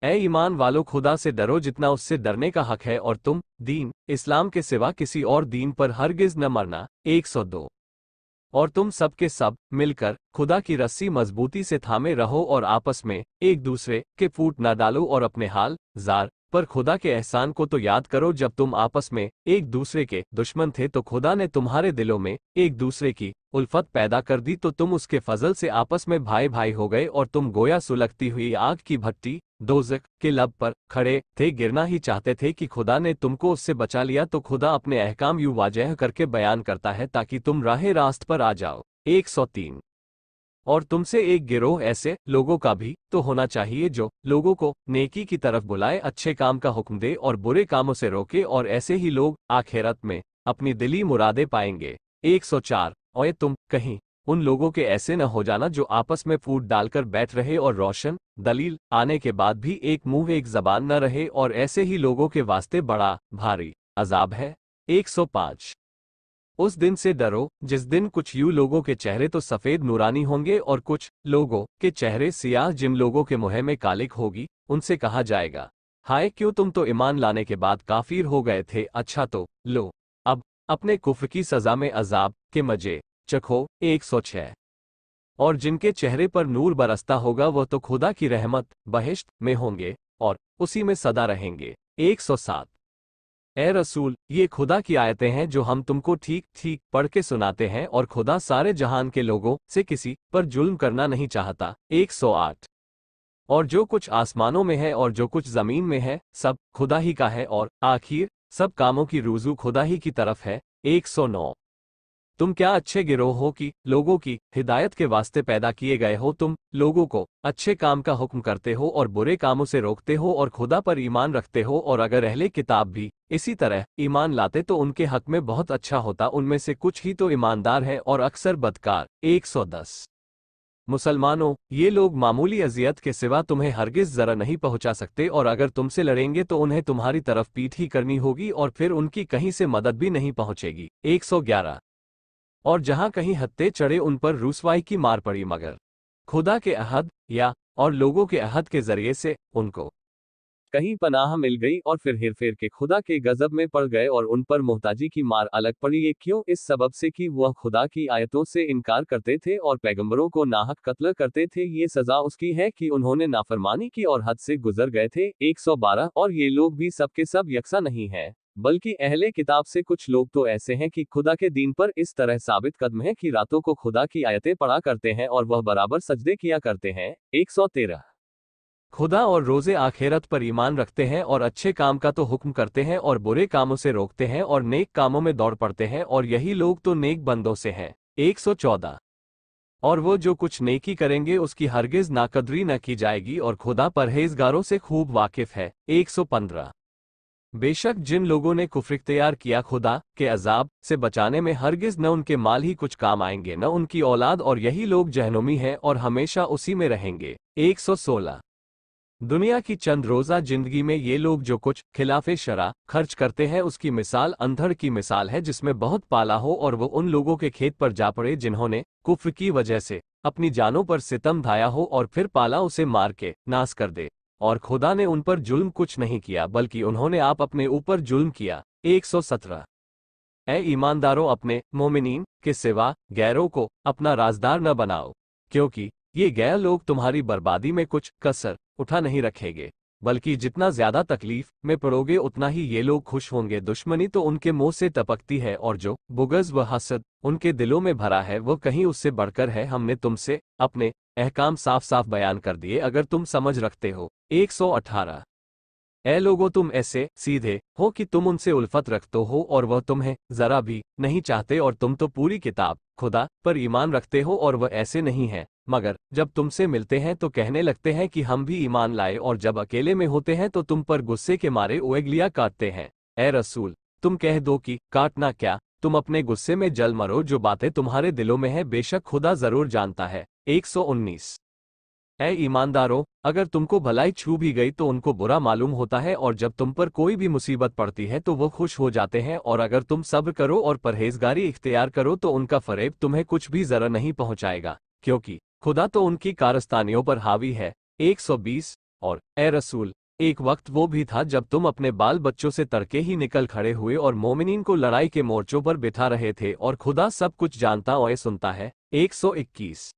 Speaker 1: ए ईमान वालों, खुदा से डरो जितना उससे डरने का हक है, और तुम दीन इस्लाम के सिवा किसी और दीन पर हरगिज न मरना। 102। और तुम सब के सब मिलकर खुदा की रस्सी मजबूती से थामे रहो और आपस में एक दूसरे के फूट न डालो, और अपने हाल जार पर खुदा के एहसान को तो याद करो, जब तुम आपस में एक दूसरे के दुश्मन थे तो खुदा ने तुम्हारे दिलों में एक दूसरे की उल्फत पैदा कर दी, तो तुम उसके फजल से आपस में भाई भाई हो गए, और तुम गोया सुलगती हुई आग की भट्टी दोज़ख के लब पर खड़े थे, गिरना ही चाहते थे कि खुदा ने तुमको उससे बचा लिया। तो खुदा अपने अहकाम यूं वाजह करके बयान करता है ताकि तुम राह रास्त पर आ जाओ। 103। और तुमसे एक गिरोह ऐसे लोगों का भी तो होना चाहिए जो लोगों को नेकी की तरफ बुलाए, अच्छे काम का हुक्म दे और बुरे कामों से रोके, और ऐसे ही लोग आखिरत में अपनी दिली मुरादे पाएंगे। 104। और तुम कहीं उन लोगों के ऐसे न हो जाना जो आपस में फूट डालकर बैठ रहे और रोशन दलील आने के बाद भी एक मुंह एक जबान न रहे, और ऐसे ही लोगों के वास्ते बड़ा भारी अजाब है। 105। उस दिन से डरो जिस दिन कुछ यूं लोगों के चेहरे तो सफेद नूरानी होंगे और कुछ लोगों के चेहरे सियाह, जिन लोगों के मुंह में कालिक होगी उनसे कहा जाएगा, हाय क्यों तुम तो ईमान लाने के बाद काफिर हो गए थे, अच्छा तो लो अब अपने कुफ्र की सजा में अजाब के मजे चखो। 106। और जिनके चेहरे पर नूर बरसता होगा वह तो खुदा की रहमत बहिश्त में होंगे और उसी में सदा रहेंगे। 107। ए रसूल, ये खुदा की आयतें हैं जो हम तुमको ठीक ठीक पढ़ के सुनाते हैं, और खुदा सारे जहान के लोगों से किसी पर जुल्म करना नहीं चाहता। 108। और जो कुछ आसमानों में है और जो कुछ जमीन में है सब खुदा ही का है, और आखिर सब कामों की रुजू खुदा ही की तरफ है। 109। तुम क्या अच्छे गिरोह हो कि लोगों की हिदायत के वास्ते पैदा किए गए हो, तुम लोगों को अच्छे काम का हुक्म करते हो और बुरे कामों से रोकते हो, और खुदा पर ईमान रखते हो, और अगर अहले किताब भी इसी तरह ईमान लाते तो उनके हक में बहुत अच्छा होता, उनमें से कुछ ही तो ईमानदार हैं और अक्सर बदकार। 110। मुसलमानों, ये लोग मामूली अजियत के सिवा तुम्हें हरगिज जरा नहीं पहुंचा सकते, और अगर तुमसे लड़ेंगे तो उन्हें तुम्हारी तरफ पीठ ही करनी होगी, और फिर उनकी कहीं से मदद भी नहीं पहुंचेगी। 111। और जहां कहीं हत्ते चढ़े उन पर रुसवाई की मार पड़ी, मगर खुदा के अहद या और लोगों के अहद के जरिए से उनको कहीं पनाह मिल गई, और फिर हेरफेर के खुदा के गजब में पड़ गए और उन पर मोहताजी की मार अलग पड़ी। ये क्यों? इस सबब से कि वह खुदा की आयतों से इनकार करते थे और पैगंबरों को नाहक कत्ल करते थे। ये सजा उसकी है कि उन्होंने नाफरमानी की और हद से गुजर गए थे। 112। और ये लोग भी सब के सब यकसा नहीं हैं, बल्कि अहले किताब से कुछ लोग तो ऐसे हैं कि खुदा के दीन पर इस तरह साबित कदम है कि रातों को खुदा की आयतें पढ़ा करते हैं और वह बराबर सजदे किया करते हैं। 113। खुदा और रोजे आखिरत पर ईमान रखते हैं और अच्छे काम का तो हुक्म करते हैं और बुरे कामों से रोकते हैं और नेक कामों में दौड़ पड़ते हैं, और यही लोग तो नेक बंदों से हैं। 114। और वो जो कुछ नेकी करेंगे उसकी हरगिज नाकदरी न की जाएगी, और खुदा परहेजगारों से खूब वाकिफ है। 115। बेशक जिन लोगों ने कुफ्र इख्तियार किया खुदा के अजाब से बचाने में हरगिज न उनके माल ही कुछ काम आएंगे न उनकी औलाद, और यही लोग जहनुमी हैं और हमेशा उसी में रहेंगे। 116। दुनिया की चंद रोज़ा जिंदगी में ये लोग जो कुछ खिलाफे शरा खर्च करते हैं उसकी मिसाल अंधड़ की मिसाल है जिसमें बहुत पाला हो, और वो उन लोगों के खेत पर जा पड़े जिन्होंने कुफ्र की वजह से अपनी जानों पर सितम ढाया हो, और फिर पाला उसे मार के नाश कर दे। और खुदा ने उन पर जुल्म कुछ नहीं किया बल्कि उन्होंने आप अपने ऊपर जुल्म किया। 117। ए ईमानदारों, अपने मोमिनीन के सिवा गैरों को अपना राजदार न बनाओ, क्योंकि ये गैर लोग तुम्हारी बर्बादी में कुछ कसर उठा नहीं रखेंगे, बल्कि जितना ज्यादा तकलीफ में पड़ोगे उतना ही ये लोग खुश होंगे। दुश्मनी तो उनके मुंह से टपकती है, और जो बुगज व हसद उनके दिलों में भरा है वो कहीं उससे बढ़कर है। हमने तुमसे अपने अहकाम साफ साफ बयान कर दिए, अगर तुम समझ रखते हो। 118। ए लोगो, तुम ऐसे सीधे हो कि तुम उनसे उल्फत रखते हो और वह तुम्हें जरा भी नहीं चाहते, और तुम तो पूरी किताब खुदा पर ईमान रखते हो और वह ऐसे नहीं है, मगर जब तुमसे मिलते हैं तो कहने लगते हैं कि हम भी ईमान लाए, और जब अकेले में होते हैं तो तुम पर गुस्से के मारे उंगलियां काटते हैं। ए रसूल, तुम कह दो कि काटना क्या, तुम अपने गुस्से में जल मरो, जो बातें तुम्हारे दिलों में है बेशक खुदा जरूर जानता है। 119। ऐ ईमानदारों, अगर तुमको भलाई छू भी गई तो उनको बुरा मालूम होता है, और जब तुम पर कोई भी मुसीबत पड़ती है तो वो खुश हो जाते हैं, और अगर तुम सब्र करो और परहेजगारी इख्तियार करो तो उनका फरेब तुम्हें कुछ भी जरा नहीं पहुंचाएगा, क्योंकि खुदा तो उनकी कारस्तानियों पर हावी है। 120। और ए रसूल, एक वक्त वो भी था जब तुम अपने बाल बच्चों से तड़के ही निकल खड़े हुए और मोमिनीन को लड़ाई के मोर्चों पर बिठा रहे थे, और खुदा सब कुछ जानता और सुनता है। 121।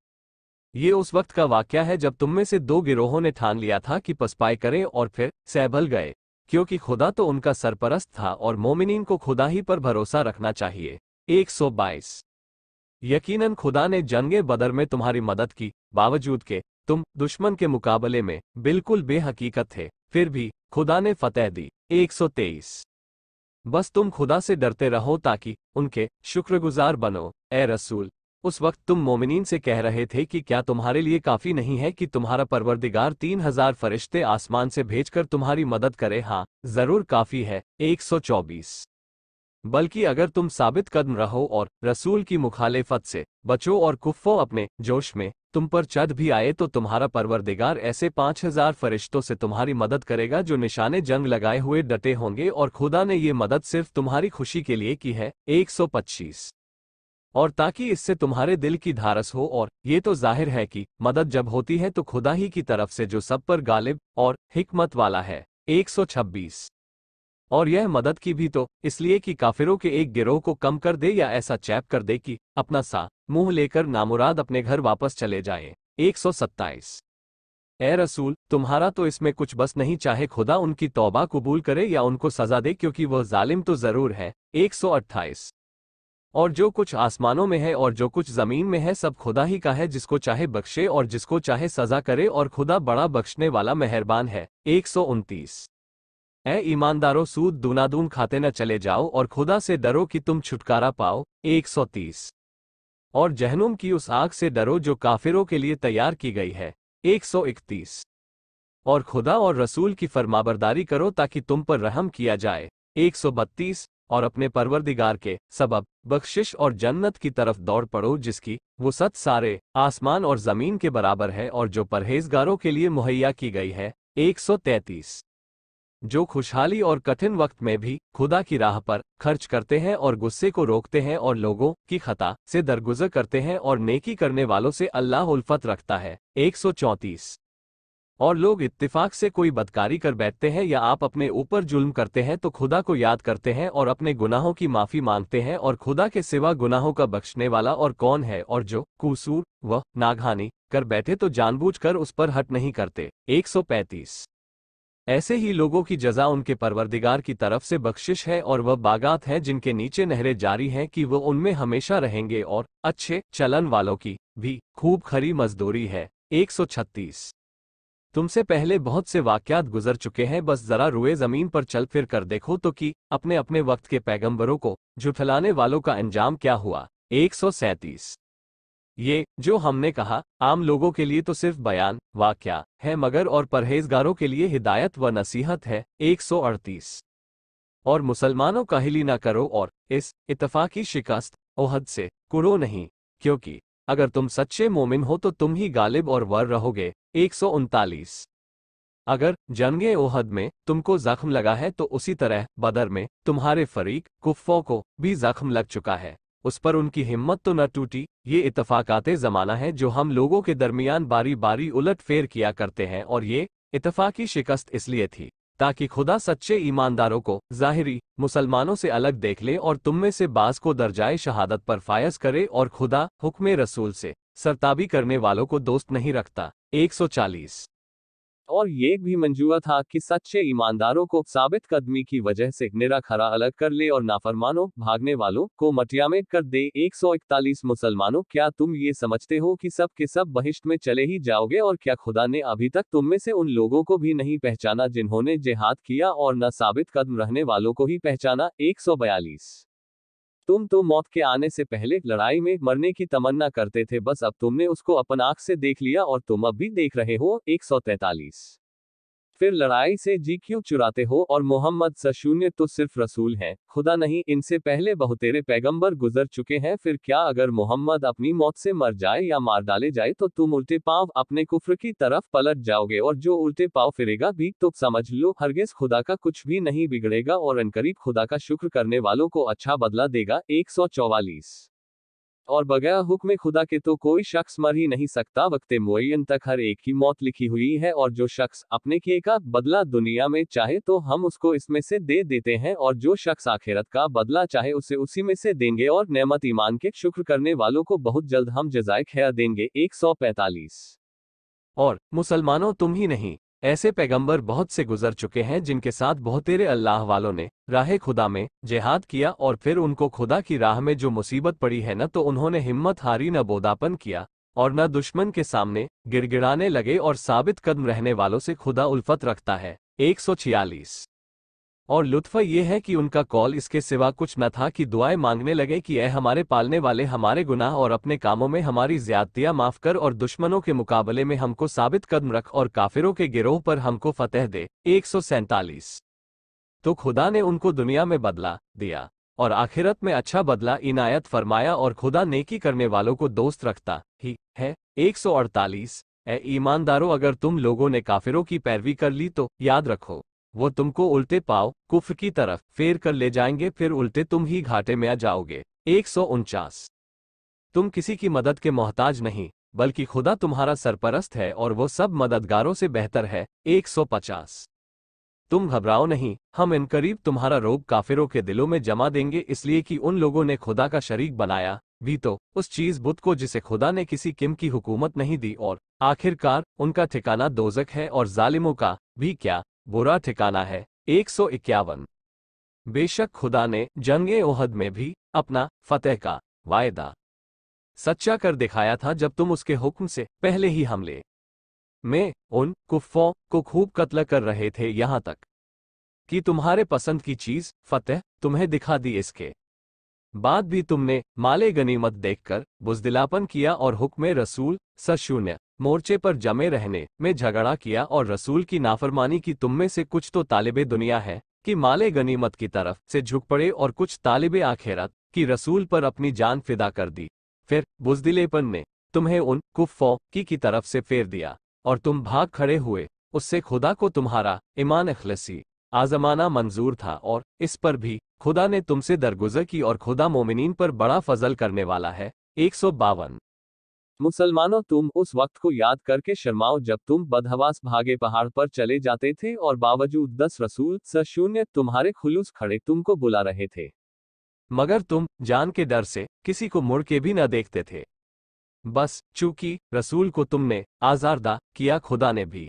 Speaker 1: ये उस वक्त का वाकया है जब तुम में से दो गिरोहों ने ठान लिया था कि पसपाई करें और फिर सहभल गए, क्योंकि खुदा तो उनका सरपरस्त था और मोमिनीन को खुदा ही पर भरोसा रखना चाहिए। 122। यकीनन खुदा ने जंगे बदर में तुम्हारी मदद की, बावजूद के तुम दुश्मन के मुकाबले में बिल्कुल बेहकीकत थे, फिर भी खुदा ने फतेह दी। 123। बस तुम खुदा से डरते रहो ताकि उनके शुक्रगुजार बनो। ए रसूल, उस वक्त तुम मोमिनीन से कह रहे थे कि क्या तुम्हारे लिए काफी नहीं है कि तुम्हारा परवरदिगार 3000 फरिश्ते आसमान से भेजकर तुम्हारी मदद करे? हाँ, जरूर काफी है। 124। बल्कि अगर तुम साबित कदम रहो और रसूल की मुखालिफत से बचो और कुफ्फो अपने जोश में तुम पर चढ़ भी आए, तो तुम्हारा परवरदिगार ऐसे 5000 फरिश्तों से तुम्हारी मदद करेगा जो निशाने जंग लगाए हुए डटे होंगे, और खुदा ने ये मदद सिर्फ तुम्हारी खुशी के लिए की है। 125। और ताकि इससे तुम्हारे दिल की धारस हो, और ये तो जाहिर है कि मदद जब होती है तो खुदा ही की तरफ से जो सब पर गालिब और हिकमत वाला है। 126। और यह मदद की भी तो इसलिए कि काफिरों के एक गिरोह को कम कर दे या ऐसा चैप कर दे कि अपना सा मुंह लेकर नामुराद अपने घर वापस चले जाएं। 127। ए रसूल, तुम्हारा तो इसमें कुछ बस नहीं, चाहे खुदा उनकी तौबा कबूल करे या उनको सजा दे, क्योंकि वह जालिम तो जरूर है। 128। और जो कुछ आसमानों में है और जो कुछ जमीन में है सब खुदा ही का है, जिसको चाहे बख्शे और जिसको चाहे सजा करे, और खुदा बड़ा बख्शने वाला मेहरबान है। 129। ऐ ईमानदारों, सूद दूनादून खाते न चले जाओ और खुदा से डरो कि तुम छुटकारा पाओ। 130। और जहनुम की उस आग से डरो जो काफिरों के लिए तैयार की गई है। 131। और खुदा और रसूल की फरमाबरदारी करो ताकि तुम पर रहम किया जाए। 132। और अपने परवरदिगार के सबब बख्शिश और जन्नत की तरफ दौड़ पड़ो, जिसकी वुसअत सारे आसमान और जमीन के बराबर है, और जो परहेजगारों के लिए मुहैया की गई है। 133। जो खुशहाली और कठिन वक्त में भी खुदा की राह पर खर्च करते हैं और गुस्से को रोकते हैं और लोगों की खता से दरगुजर करते हैं, और नेकी करने वालों से अल्लाह उल्फत रखता है। 134। और लोग इत्तिफाक से कोई बदकारी कर बैठते हैं या आप अपने ऊपर जुल्म करते हैं तो खुदा को याद करते हैं और अपने गुनाहों की माफी मांगते हैं, और खुदा के सिवा गुनाहों का बख्शने वाला और कौन है? और जो कसूर व नागहानी कर बैठे तो जानबूझकर उस पर हट नहीं करते। 135। ऐसे ही लोगों की जजा उनके परवरदिगार की तरफ से बख्शिश है, और वह बागात हैं जिनके नीचे नहरें जारी हैं कि वो उनमें हमेशा रहेंगे, और अच्छे चलन वालों की भी खूब खरी मजदूरी है। 136। तुमसे पहले बहुत से वाकयात गुजर चुके हैं, बस जरा रुए जमीन पर चल फिर कर देखो तो कि अपने अपने वक्त के पैगंबरों को झुठलाने वालों का अंजाम क्या हुआ। 137। ये जो हमने कहा आम लोगों के लिए तो सिर्फ बयान वाकया है, मगर और परहेजगारों के लिए हिदायत व नसीहत है। 138। और मुसलमानों काहिली ना करो और इस इत्तफाकी शिकस्त ओहद से कुरो नहीं, क्योंकि अगर तुम सच्चे मोमिन हो तो तुम ही गालिब और वर रहोगे। 139। अगर जंगे ओहद में तुमको जख्म लगा है तो उसी तरह बदर में तुम्हारे फरीक कुफ्फों को भी जख्म लग चुका है, उस पर उनकी हिम्मत तो न टूटी। ये इत्तफाकाते ज़माना है जो हम लोगों के दरमियान बारी बारी उलट फेर किया करते हैं, और ये इत्तफाकी शिकस्त इसलिए थी ताकि खुदा सच्चे ईमानदारों को ज़ाहिरी मुसलमानों से अलग देख ले और तुम में से बाज को दर्जाए शहादत पर फायज करे, और खुदा हुक्म रसूल से सरताबी करने वालों को दोस्त नहीं रखता। 140। और ये भी मंजूर था कि सच्चे ईमानदारों को साबित कदमी की वजह से निरा खरा अलग कर ले और नाफरमानों भागने वालों को मटिया में कर दे। 141 मुसलमानों, क्या तुम ये समझते हो कि सब के सब बहिश्त में चले ही जाओगे? और क्या खुदा ने अभी तक तुम में से उन लोगों को भी नहीं पहचाना जिन्होंने जिहाद किया और न साबित कदम रहने वालों को ही पहचाना? 142। तुम तो मौत के आने से पहले लड़ाई में मरने की तमन्ना करते थे, बस अब तुमने उसको अपन आंख से देख लिया और तुम अब भी देख रहे हो। 143। फिर लड़ाई से जी क्यों चुराते हो, और मोहम्मद सशून्य तो सिर्फ रसूल हैं, खुदा नहीं। इनसे पहले बहुतेरे पैगंबर गुजर चुके हैं, फिर क्या अगर मोहम्मद अपनी मौत से मर जाए या मार डाले जाए तो तुम उल्टे पांव अपने कुफ्र की तरफ पलट जाओगे, और जो उल्टे पांव फिरेगा भी तो समझ लो हरगिज खुदा का कुछ भी नहीं बिगड़ेगा, और अनकरीब खुदा का शुक्र करने वालों को अच्छा बदला देगा। 144। और बगैर हुक्म खुदा के तो कोई शख्स मर ही नहीं सकता, वक्ते मुअय्यन तक हर एक की मौत लिखी हुई है, और जो शख्स अपने किए का बदला दुनिया में चाहे तो हम उसको इसमें से दे देते हैं, और जो शख्स आखिरत का बदला चाहे उसे उसी में से देंगे, और नेमत ईमान के शुक्र करने वालों को बहुत जल्द हम जज़ाए खैर देंगे। 145। और मुसलमानों तुम ही नहीं, ऐसे पैगंबर बहुत से गुजर चुके हैं जिनके साथ बहुतेरे अल्लाह वालों ने राह खुदा में जिहाद किया, और फिर उनको खुदा की राह में जो मुसीबत पड़ी है न तो उन्होंने हिम्मत हारी न बोदापन किया, और न दुश्मन के सामने गिड़गिड़ाने लगे, और साबित कदम रहने वालों से खुदा उल्फत रखता है। 146। और लुत्फ़ ये है कि उनका कौल इसके सिवा कुछ न था कि दुआएं मांगने लगे कि ए हमारे पालने वाले, हमारे गुनाह और अपने कामों में हमारी ज्यादतियां माफ कर, और दुश्मनों के मुकाबले में हमको साबित कदम रख, और काफिरों के गिरोह पर हमको फतेह दे। 147। तो खुदा ने उनको दुनिया में बदला दिया, और आखिरत में अच्छा बदला इनायत फरमाया, और खुदा नेकी करने वालों को दोस्त रखता ही है। 148। ए ईमानदारों, अगर तुम लोगों ने काफिरों की पैरवी कर ली तो याद रखो वो तुमको उल्टे पाव कुफ्र की तरफ फेर कर ले जाएंगे, फिर उल्टे तुम ही घाटे में आ जाओगे। 149। तुम किसी की मदद के मोहताज नहीं, बल्कि खुदा तुम्हारा सरपरस्त है, और वो सब मददगारों से बेहतर है। 150। तुम घबराओ नहीं, हम इनकरीब तुम्हारा रोब काफिरों के दिलों में जमा देंगे, इसलिए कि उन लोगों ने खुदा का शरीक बनाया भी तो उस चीज बुत को जिसे खुदा ने किसी किम की हुकूमत नहीं दी, और आखिरकार उनका ठिकाना दोजक है, और जालिमों का भी क्या बुरा ठिकाना है। 151। बेशक खुदा ने जंगे ओहद में भी अपना फतेह का वायदा सच्चा कर दिखाया था, जब तुम उसके हुक्म से पहले ही हमले में उन कुफ्फों को खूब कत्ल कर रहे थे, यहां तक कि तुम्हारे पसंद की चीज फतेह तुम्हें दिखा दी। इसके बाद भी तुमने माले गनीमत देखकर बुज़दिलापन किया, और हुक्म रसूल सशून्य मोर्चे पर जमे रहने में झगड़ा किया, और रसूल की नाफरमानी की। तुम में से कुछ तो तालिबे दुनिया है कि माले गनीमत की तरफ से झुक पड़े, और कुछ तालिबे आखिरत की रसूल पर अपनी जान फिदा कर दी। फिर बुज़दिलेपन ने तुम्हें उन कुफ्फों की तरफ से फेर दिया, और तुम भाग खड़े हुए उससे। खुदा को तुम्हारा ईमान अखलसी आजमाना मंजूर था, और इस पर भी खुदा ने तुमसे दरगुजर की, और खुदा मोमिनीन पर बड़ा फजल करने वाला है। 152। मुसलमानों, तुम उस वक्त को याद करके शर्माओ जब तुम बदहवास भागे पहाड़ पर चले जाते थे, और बावजूद 10 रसूल सशून्य तुम्हारे खुलूस खड़े तुमको बुला रहे थे, मगर तुम जान के डर से किसी को मुड़ के भी न देखते थे। बस चूंकि रसूल को तुमने आजारदा किया, खुदा ने भी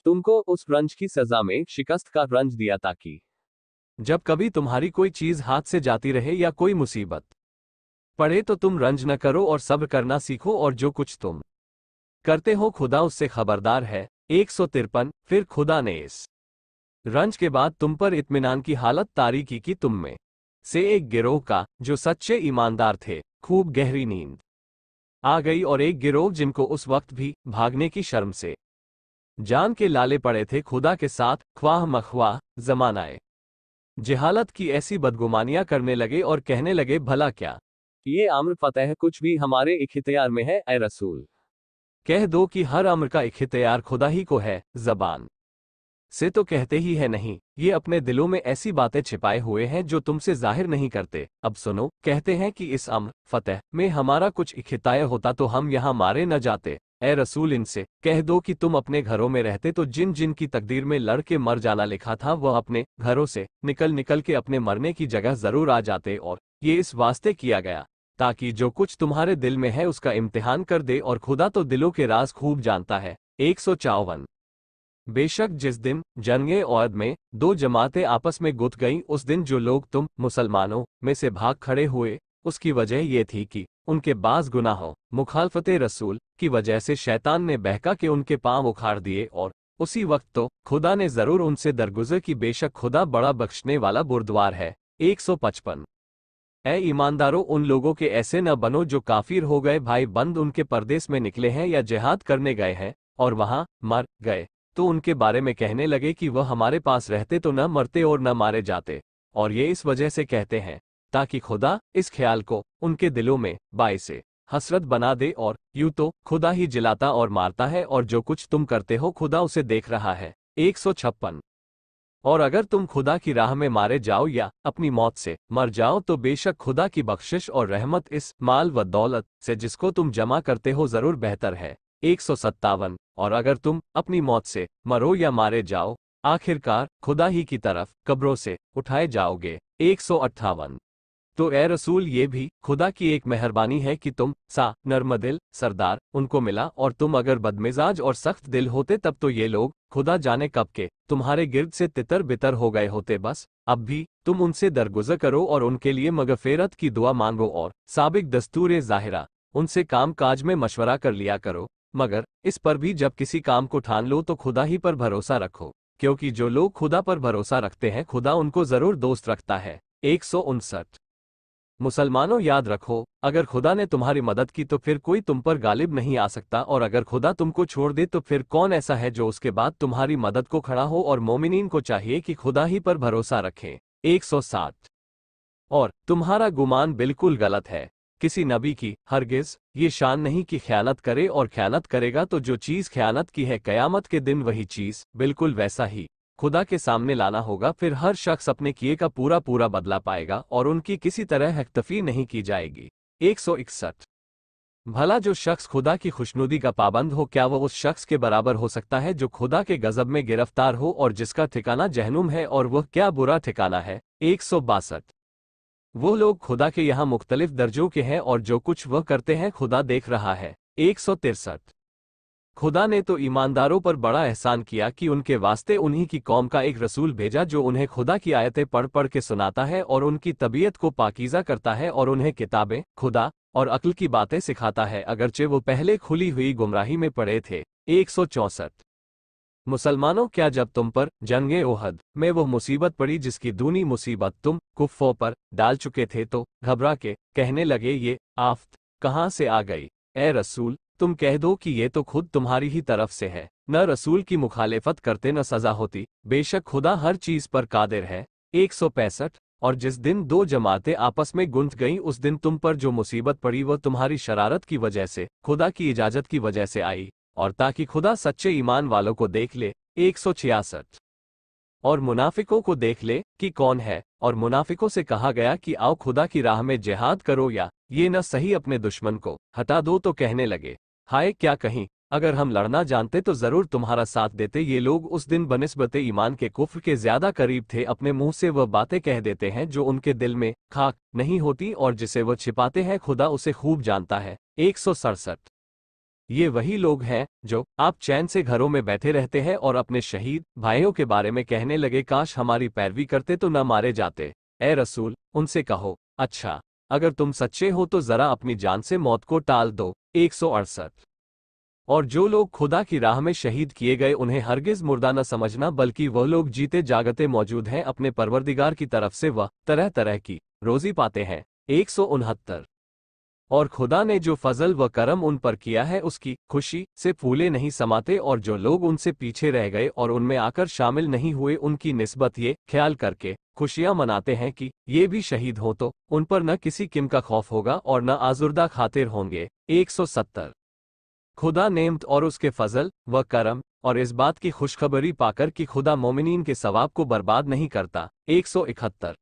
Speaker 1: तुमको उस रंज की सजा में शिकस्त का रंज दिया, ताकि जब कभी तुम्हारी कोई चीज हाथ से जाती रहे या कोई मुसीबत पड़े तो तुम रंज न करो, और सब्र करना सीखो, और जो कुछ तुम करते हो खुदा उससे खबरदार है। 153। फिर खुदा ने इस रंज के बाद तुम पर इत्मीनान की हालत तारी की कि तुम में से एक गिरोह का जो सच्चे ईमानदार थे खूब गहरी नींद आ गई, और एक गिरोह जिनको उस वक्त भी भागने की शर्म से जान के लाले पड़े थे खुदा के साथ ख्वाह मख्वाह जमानाए जहालत की ऐसी बदगुमानियां करने लगे, और कहने लगे भला क्या ये अम्र फतेह कुछ भी हमारे इख्तियार में है? ए रसूल, कह दो कि हर अम्र का इख्तियार खुदा ही को है, जबान से तो कहते ही है नहीं, ये अपने दिलों में ऐसी बातें छिपाए हुए हैं जो तुमसे जाहिर नहीं करते। अब सुनो, कहते हैं कि इस अम्र फतेह में हमारा कुछ इख्तियार होता तो हम यहाँ मारे न जाते। ए रसूल, इनसे कह दो कि तुम अपने घरों में रहते तो जिन जिन की तकदीर में लड़ के मर जाना लिखा था वह अपने घरों से निकल निकल के अपने मरने की जगह जरूर आ जाते, और ये इस वास्ते किया गया ताकि जो कुछ तुम्हारे दिल में है उसका इम्तिहान कर दे, और खुदा तो दिलों के राज खूब जानता है। 154। बेशक जिस दिन जंगे औद में दो जमातें आपस में गुथ गईं, उस दिन जो लोग तुम मुसलमानों में से भाग खड़े हुए, उसकी वजह ये थी कि उनके बाज गुनाहों मुखालफते रसूल की वजह से शैतान ने बहका के उनके पांव उखाड़ दिए, और उसी वक्त तो खुदा ने जरूर उनसे दरगुजर की, बेशक खुदा बड़ा बख्शने वाला बुरदवार है। 155। ए ईमानदारों, उन लोगों के ऐसे न बनो जो काफिर हो गए, भाई बंद उनके परदेश में निकले हैं या जिहाद करने गए हैं और वहां मर गए, तो उनके बारे में कहने लगे कि वह हमारे पास रहते तो न मरते और न मारे जाते, और ये इस वजह से कहते हैं ताकि खुदा इस ख्याल को उनके दिलों में बाइसे हसरत बना दे, और यूं तो खुदा ही जिलाता और मारता है, और जो कुछ तुम करते हो खुदा उसे देख रहा है। 156। और अगर तुम खुदा की राह में मारे जाओ या अपनी मौत से मर जाओ तो बेशक खुदा की बख्शिश और रहमत इस माल व दौलत से जिसको तुम जमा करते हो जरूर बेहतर है। 157। और अगर तुम अपनी मौत से मरो या मारे जाओ, आखिरकार खुदा ही की तरफ कब्रों से उठाए जाओगे। 158। तो ए रसूल, ये भी खुदा की एक मेहरबानी है कि तुम सा नर्मदिल सरदार उनको मिला, और तुम अगर बदमिजाज और सख्त दिल होते तब तो ये लोग खुदा जाने कब के तुम्हारे गिर्द से तितर बितर हो गए होते। बस अब भी तुम उनसे दरगुजर करो और उनके लिए मगफिरत की दुआ मांगो, और साबिक दस्तूर ज़ाहिरा उनसे काम काज में मशवरा कर लिया करो। मगर इस पर भी जब किसी काम को ठान लो तो खुदा ही पर भरोसा रखो, क्योंकि जो लोग खुदा पर भरोसा रखते हैं खुदा उनको जरूर दोस्त रखता है। 159। मुसलमानों, याद रखो, अगर खुदा ने तुम्हारी मदद की तो फिर कोई तुम पर गालिब नहीं आ सकता, और अगर खुदा तुमको छोड़ दे तो फिर कौन ऐसा है जो उसके बाद तुम्हारी मदद को खड़ा हो, और मोमिनीन को चाहिए कि खुदा ही पर भरोसा रखें। 160। और तुम्हारा गुमान बिल्कुल गलत है किसी नबी की, हरगिज ये शान नहीं कि ख्यानत करे, और ख्यानत करेगा तो जो चीज ख्यानत की है कयामत के दिन वही चीज बिल्कुल वैसा ही खुदा के सामने लाना होगा। फिर हर शख्स अपने किए का पूरा पूरा बदला पाएगा, और उनकी किसी तरह हकतफी नहीं की जाएगी। 161। भला जो शख्स खुदा की खुशनुदी का पाबंद हो, क्या वह उस शख्स के बराबर हो सकता है जो खुदा के गजब में गिरफ्तार हो और जिसका ठिकाना जहनुम है, और वह क्या बुरा ठिकाना है। 162। वो लोग खुदा के यहाँ मुख्तलिफ दर्जों के हैं, और जो कुछ वह करते हैं खुदा देख रहा है। 163। खुदा ने तो ईमानदारों पर बड़ा एहसान किया कि उनके वास्ते उन्हीं की कौम का एक रसूल भेजा जो उन्हें खुदा की आयतें पढ़ पढ़ के सुनाता है और उनकी तबीयत को पाकीज़ा करता है और उन्हें किताबें, खुदा और अक्ल की बातें सिखाता है, अगरचे वो पहले खुली हुई गुमराही में पड़े थे। 164। मुसलमानों, क्या जब तुम पर जंगे ओहद में वो मुसीबत पड़ी जिसकी दूनी मुसीबत तुम कुफ्फों पर डाल चुके थे तो घबरा के कहने लगे ये आफत कहाँ से आ गई? ए रसूल, तुम कह दो कि ये तो खुद तुम्हारी ही तरफ से है। न रसूल की मुखालिफत करते न सजा होती, बेशक खुदा हर चीज पर कादिर है। 165। और जिस दिन दो जमातें आपस में गुंथ गईं उस दिन तुम पर जो मुसीबत पड़ी वह तुम्हारी शरारत की वजह से खुदा की इजाजत की वजह से आई, और ताकि खुदा सच्चे ईमान वालों को देख ले। 166। और मुनाफिकों को देख ले कि कौन है, और मुनाफिकों से कहा गया कि आओ खुदा की राह में जिहाद करो, या ये न सही अपने दुश्मन को हटा दो, तो कहने लगे हाय क्या कहीं अगर हम लड़ना जानते तो जरूर तुम्हारा साथ देते। ये लोग उस दिन बनिस्बते ईमान के कुफ्र के ज्यादा करीब थे, अपने मुंह से वह बातें कह देते हैं जो उनके दिल में खाक नहीं होती, और जिसे वह छिपाते हैं खुदा उसे खूब जानता है। 167। ये वही लोग हैं जो आप चैन से घरों में बैठे रहते हैं और अपने शहीद भाइयों के बारे में कहने लगे काश हमारी पैरवी करते तो न मारे जाते। ए रसूल, उनसे कहो अच्छा, अगर तुम सच्चे हो तो जरा अपनी जान से मौत को टाल दो। 168। और जो लोग खुदा की राह में शहीद किए गए उन्हें हरगिज मुर्दा न समझना, बल्कि वह लोग जीते जागते मौजूद हैं, अपने परवरदिगार की तरफ से वह तरह तरह की रोजी पाते हैं। 169। और खुदा ने जो फजल व करम उन पर किया है उसकी खुशी से फूले नहीं समाते, और जो लोग उनसे पीछे रह गए और उनमें आकर शामिल नहीं हुए उनकी निस्बत ये ख्याल करके खुशियां मनाते हैं कि ये भी शहीद हो तो उन पर न किसी किम का खौफ होगा और न आजुर्दा खातिर होंगे। 170। खुदा नेमत और उसके फजल व करम और इस बात की खुशखबरी पाकर कि खुदा मोमिनीन के सवाब को बर्बाद नहीं करता। 171।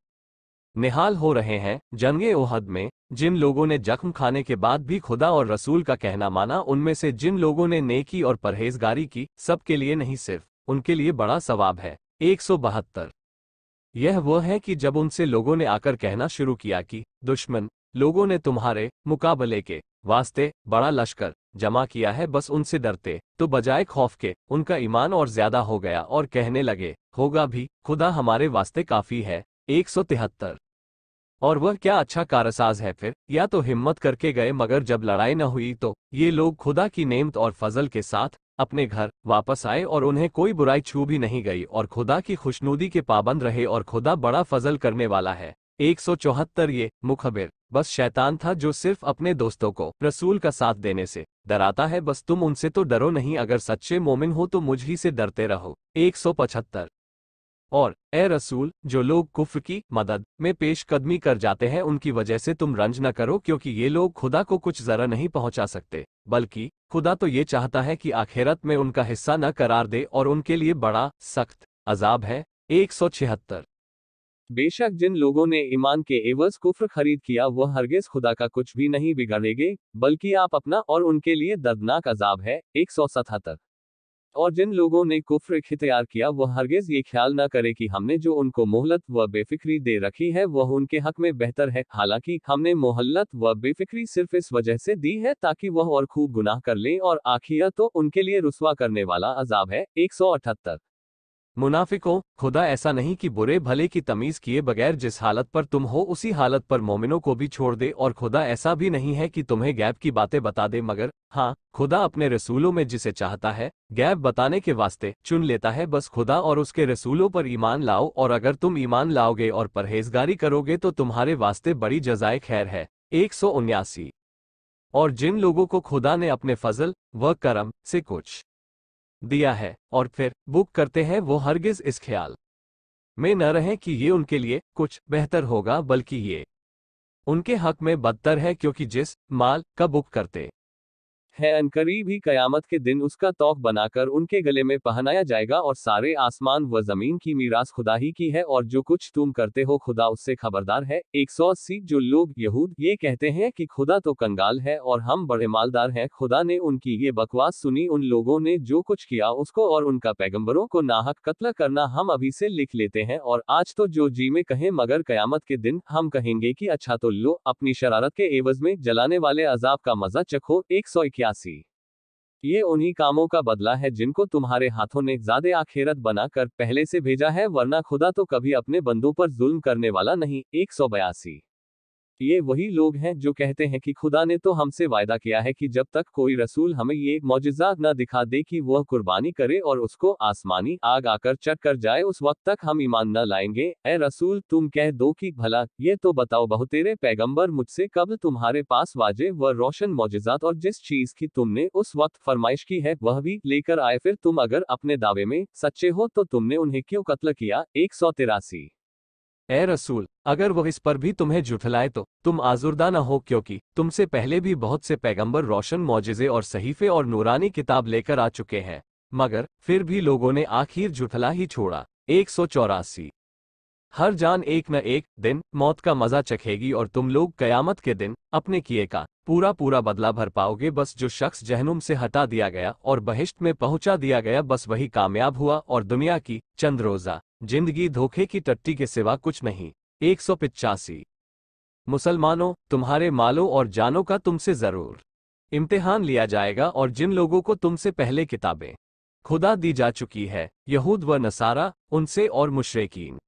Speaker 1: निहाल हो रहे हैं जंगे ओहद में जिन लोगों ने जख्म खाने के बाद भी खुदा और रसूल का कहना माना, उनमें से जिन लोगों ने नेकी और परहेजगारी की, सब के लिए नहीं सिर्फ उनके लिए बड़ा सवाब है। 172। यह वो है कि जब उनसे लोगों ने आकर कहना शुरू किया कि दुश्मन लोगों ने तुम्हारे मुकाबले के वास्ते बड़ा लश्कर जमा किया है, बस उनसे डरते तो बजाय खौफ के उनका ईमान और ज्यादा हो गया, और कहने लगे होगा भी खुदा हमारे वास्ते काफी है। 173। और वह क्या अच्छा कारसाज है, फिर या तो हिम्मत करके गए मगर जब लड़ाई न हुई तो ये लोग खुदा की नेमत और फजल के साथ अपने घर वापस आए और उन्हें कोई बुराई छू भी नहीं गई, और खुदा की खुशनुदी के पाबंद रहे, और खुदा बड़ा फजल करने वाला है। 174। ये मुखबिर बस शैतान था जो सिर्फ अपने दोस्तों को रसूल का साथ देने से डराता है। बस तुम उनसे तो डरो नहीं, अगर सच्चे मोमिन हो तो मुझ ही से डरते रहो। 175। और ए रसूल, जो लोग कुफ्र की मदद में पेशकदमी कर जाते हैं उनकी वजह से तुम रंज न करो, क्योंकि ये लोग खुदा को कुछ जरा नहीं पहुंचा सकते, बल्कि खुदा तो ये चाहता है कि आखिरत में उनका हिस्सा न करार दे और उनके लिए बड़ा सख्त अजाब है। 176। बेशक जिन लोगों ने ईमान के एवज कुफ्र खरीद किया वह हरगिज खुदा का कुछ भी नहीं बिगाड़ेंगे, बल्कि आप अपना और उनके लिए दर्दनाक अजाब है। 177। और जिन लोगों ने कुफ्र इख्तियार किया वह हरगिज ये ख्याल न करे कि हमने जो उनको मोहलत व बेफिक्री दे रखी है वह उनके हक में बेहतर है, हालांकि हमने मोहलत व बेफिक्री सिर्फ इस वजह से दी है ताकि वह और खूब गुनाह कर लें, और आखिरत तो उनके लिए रुस्वा करने वाला अजाब है। 178। मुनाफिकों, खुदा ऐसा नहीं कि बुरे भले की तमीज किए बगैर जिस हालत पर तुम हो उसी हालत पर मोमिनों को भी छोड़ दे, और खुदा ऐसा भी नहीं है कि तुम्हें गैब की बातें बता दे, मगर हाँ, खुदा अपने रसूलों में जिसे चाहता है गैब बताने के वास्ते चुन लेता है। बस खुदा और उसके रसूलों पर ईमान लाओ, और अगर तुम ईमान लाओगे और परहेजगारी करोगे तो तुम्हारे वास्ते बड़ी जज़ाए खैर है। 179। और जिन लोगों को खुदा ने अपने फजल व करम से कुछ दिया है और फिर बुक करते हैं वो हरगिज इस ख्याल में न रहें कि ये उनके लिए कुछ बेहतर होगा, बल्कि ये उनके हक में बदतर है, क्योंकि जिस माल का बुक करते है अनकरीब ही कयामत के दिन उसका तौक बनाकर उनके गले में पहनाया जाएगा, और सारे आसमान व जमीन की मीरास खुदा ही की है, और जो कुछ तुम करते हो खुदा उससे खबरदार है। 180। जो लोग यहूद ये कहते हैं कि खुदा तो कंगाल है और हम बड़े मालदार हैं, खुदा ने उनकी ये बकवास सुनी। उन लोगों ने जो कुछ किया उसको और उनका पैगंबरों को नाहक कत्ल करना हम अभी से लिख लेते हैं, और आज तो जो जी में कहें, मगर कयामत के दिन हम कहेंगे कि अच्छा तो लो, अपनी शरारत के एवज में जलाने वाले अजाब का मजा चखो। 181। ये उन्हीं कामों का बदला है जिनको तुम्हारे हाथों ने ज़्यादा आखिरत बनाकर पहले से भेजा है, वरना खुदा तो कभी अपने बंदों पर जुल्म करने वाला नहीं। 182। ये वही लोग हैं जो कहते हैं कि खुदा ने तो हमसे वायदा किया है कि जब तक कोई रसूल हमें ये मौजिज़ा न दिखा दे कि वह कुर्बानी करे और उसको आसमानी आग आकर चट कर जाए, उस वक्त तक हम ईमान न लाएंगे। ए रसूल, तुम कह दो कि भला ये तो बताओ बहुतेरे पैगंबर मुझसे कब तुम्हारे पास वाजे व रोशन मौजिज़ात और जिस चीज की तुमने उस वक्त फरमाइश की है वह भी लेकर आए, फिर तुम अगर अपने दावे में सच्चे हो तो तुमने उन्हें क्यों कत्ल किया। 183। ए रसूल, अगर वह इस पर भी तुम्हें जुठलाए तो तुम आजुर्दा न हो, क्योंकि तुमसे पहले भी बहुत से पैगंबर रोशन मौजिज़े और सहीफे और नूरानी किताब लेकर आ चुके हैं, मगर फिर भी लोगों ने आखिर जुठला ही छोड़ा। 184। हर जान एक न एक दिन मौत का मजा चखेगी, और तुम लोग कयामत के दिन अपने किए का पूरा पूरा बदला भर पाओगे। बस जो शख्स जहनुम से हटा दिया गया और बहिश्त में पहुंचा दिया गया, बस वही कामयाब हुआ, और दुनिया की चंद रोजा जिंदगी धोखे की टट्टी के सिवा कुछ नहीं। 185। मुसलमानों, तुम्हारे मालों और जानों का तुमसे जरूर इम्तिहान लिया जाएगा, और जिन लोगों को तुमसे पहले किताबें खुदा दी जा चुकी है, यहूद व नसारा, उनसे और मुशरिकीन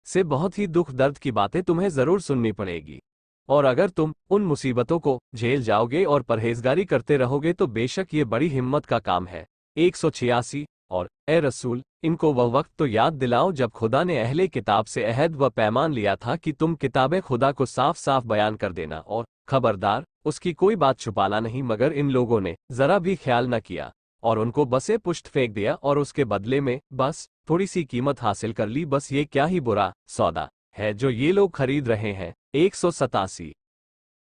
Speaker 1: से बहुत ही दुख दर्द की बातें तुम्हें जरूर सुननी पड़ेगी, और अगर तुम उन मुसीबतों को झेल जाओगे और परहेजगारी करते रहोगे तो बेशक ये बड़ी हिम्मत का काम है। 186। और ए रसूल, इनको वह वक्त तो याद दिलाओ जब खुदा ने अहले किताब से अहद व पैमान लिया था कि तुम किताबे खुदा को साफ साफ बयान कर देना, और खबरदार उसकी कोई बात छुपाना नहीं, मगर इन लोगों ने जरा भी ख्याल न किया और उनको बसे पुष्ट फेंक दिया, और उसके बदले में बस थोड़ी सी कीमत हासिल कर ली। बस ये क्या ही बुरा सौदा है जो ये लोग खरीद रहे हैं। 187।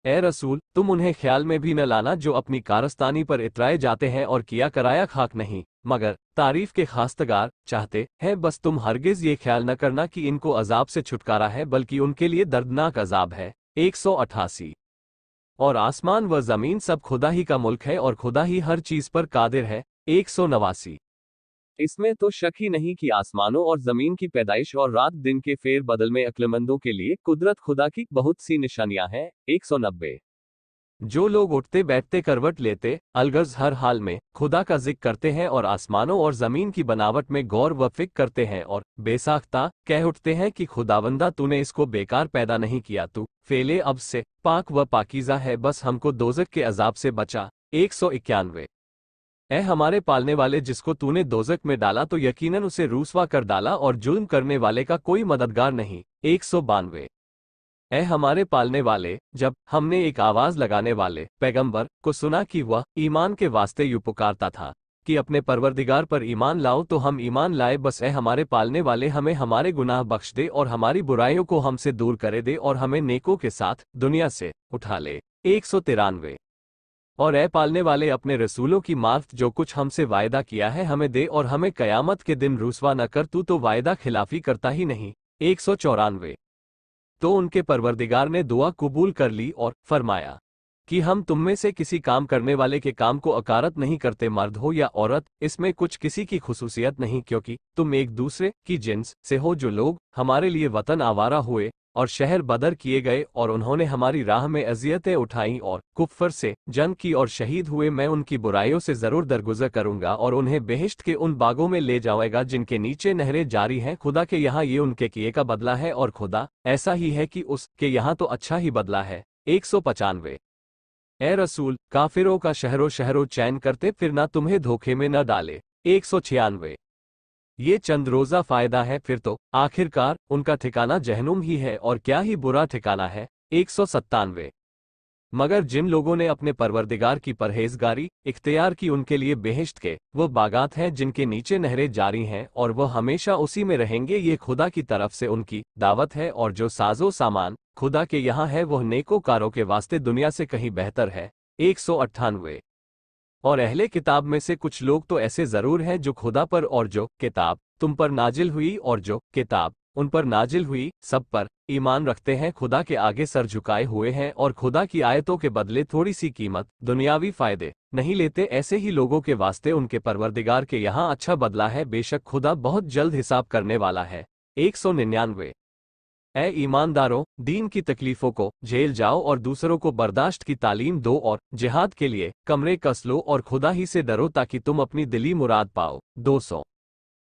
Speaker 1: ए रसूल, तुम उन्हें ख्याल में भी न लाना जो अपनी कारस्तानी पर इतराए जाते हैं और किया कराया खाक नहीं, मगर तारीफ के खास्तगार चाहते हैं। बस तुम हरगिज ये ख्याल न करना कि इनको अजाब से छुटकारा है, बल्कि उनके लिए दर्दनाक अजाब है। 188। और आसमान व जमीन सब खुदा ही का मुल्क है, और खुदा ही हर चीज पर कादिर है। 189। इसमें तो शक ही नहीं कि आसमानों और जमीन की पैदाइश और रात दिन के फेर बदल में अक्लमंदों के लिए कुदरत खुदा की बहुत सी निशानियां हैं। 190। जो लोग उठते बैठते करवट लेते अलगज हर हाल में खुदा का जिक्र करते हैं, और आसमानों और जमीन की बनावट में गौर व फिक्र करते हैं, और बेसाख्ता कह उठते हैं कि खुदावंदा तूने इसको बेकार पैदा नहीं किया, तू फेले अब से पाक व पाकीज़ा है, बस हमको दोजक के अजाब से बचा। 191। ए हमारे पालने वाले, जिसको तूने दोजक में डाला तो यकीनन उसे रूसवा कर डाला, और जुल्म करने वाले का कोई मददगार नहीं। 192। ऐ हमारे पालने वाले, जब हमने एक आवाज लगाने वाले पैगंबर को सुना कि वह ईमान के वास्ते यूं पुकारता था कि अपने परवरदिगार पर ईमान लाओ, तो हम ईमान लाए। बस ऐ हमारे पालने वाले, हमें हमारे गुनाह बख्श दे और हमारी बुराइयों को हमसे दूर करे दे और हमें नेकों के साथ दुनिया से उठा ले। 193। और ऐ पालने वाले, अपने रसूलों की मार्फत जो कुछ हमसे वायदा किया है हमें दे और हमें कयामत के दिन रुसवा न कर, तू तो वायदा खिलाफी करता ही नहीं। 194। तो उनके परवरदिगार ने दुआ कबूल कर ली और फरमाया कि हम तुम में से किसी काम करने वाले के काम को अकारत नहीं करते, मर्द हो या औरत, इसमें कुछ किसी की खुसूसियत नहीं, क्योंकि तुम एक दूसरे की जिन्स से हो। जो लोग हमारे लिए वतन आवारा हुए और शहर बदर किए गए और उन्होंने हमारी राह में अजियतें उठाई और कुफ्र से जंग की और शहीद हुए, मैं उनकी बुराइयों से जरूर दरगुजर करूंगा और उन्हें बेहिश्त के उन बागों में ले जाऊंगा जिनके नीचे नहरें जारी हैं। खुदा के यहाँ ये उनके किए का बदला है और खुदा ऐसा ही है कि उसके यहाँ तो अच्छा ही बदला है। 195। ए रसूल, काफिरों का शहरों चैन करते फिरना तुम्हें धोखे में न डाले। 196। ये चंद रोजा फायदा है, फिर तो आखिरकार उनका ठिकाना जहनुम ही है और क्या ही बुरा ठिकाना है। 197। मगर जिन लोगों ने अपने परवरदिगार की परहेजगारी इख्तियार की, उनके लिए बेहिश्त के वो बागात हैं जिनके नीचे नहरें जारी हैं और वह हमेशा उसी में रहेंगे। ये खुदा की तरफ से उनकी दावत है और जो साजो सामान खुदा के यहाँ है वह नेकोकारों के वास्ते दुनिया से कहीं बेहतर है। 198। और अहले किताब में से कुछ लोग तो ऐसे जरूर हैं जो खुदा पर और जो किताब तुम पर नाजिल हुई और जो किताब उन पर नाजिल हुई सब पर ईमान रखते हैं, खुदा के आगे सर झुकाए हुए हैं और खुदा की आयतों के बदले थोड़ी सी कीमत दुनियावी फायदे नहीं लेते। ऐसे ही लोगों के वास्ते उनके परवरदिगार के यहाँ अच्छा बदला है, बेशक खुदा बहुत जल्द हिसाब करने वाला है। 199। ऐ ईमानदारों, दीन की तकलीफों को झेल जाओ और दूसरों को बर्दाश्त की तालीम दो और जिहाद के लिए कमरे कस लो और खुदा ही से डरो ताकि तुम अपनी दिली मुराद पाओ। 200।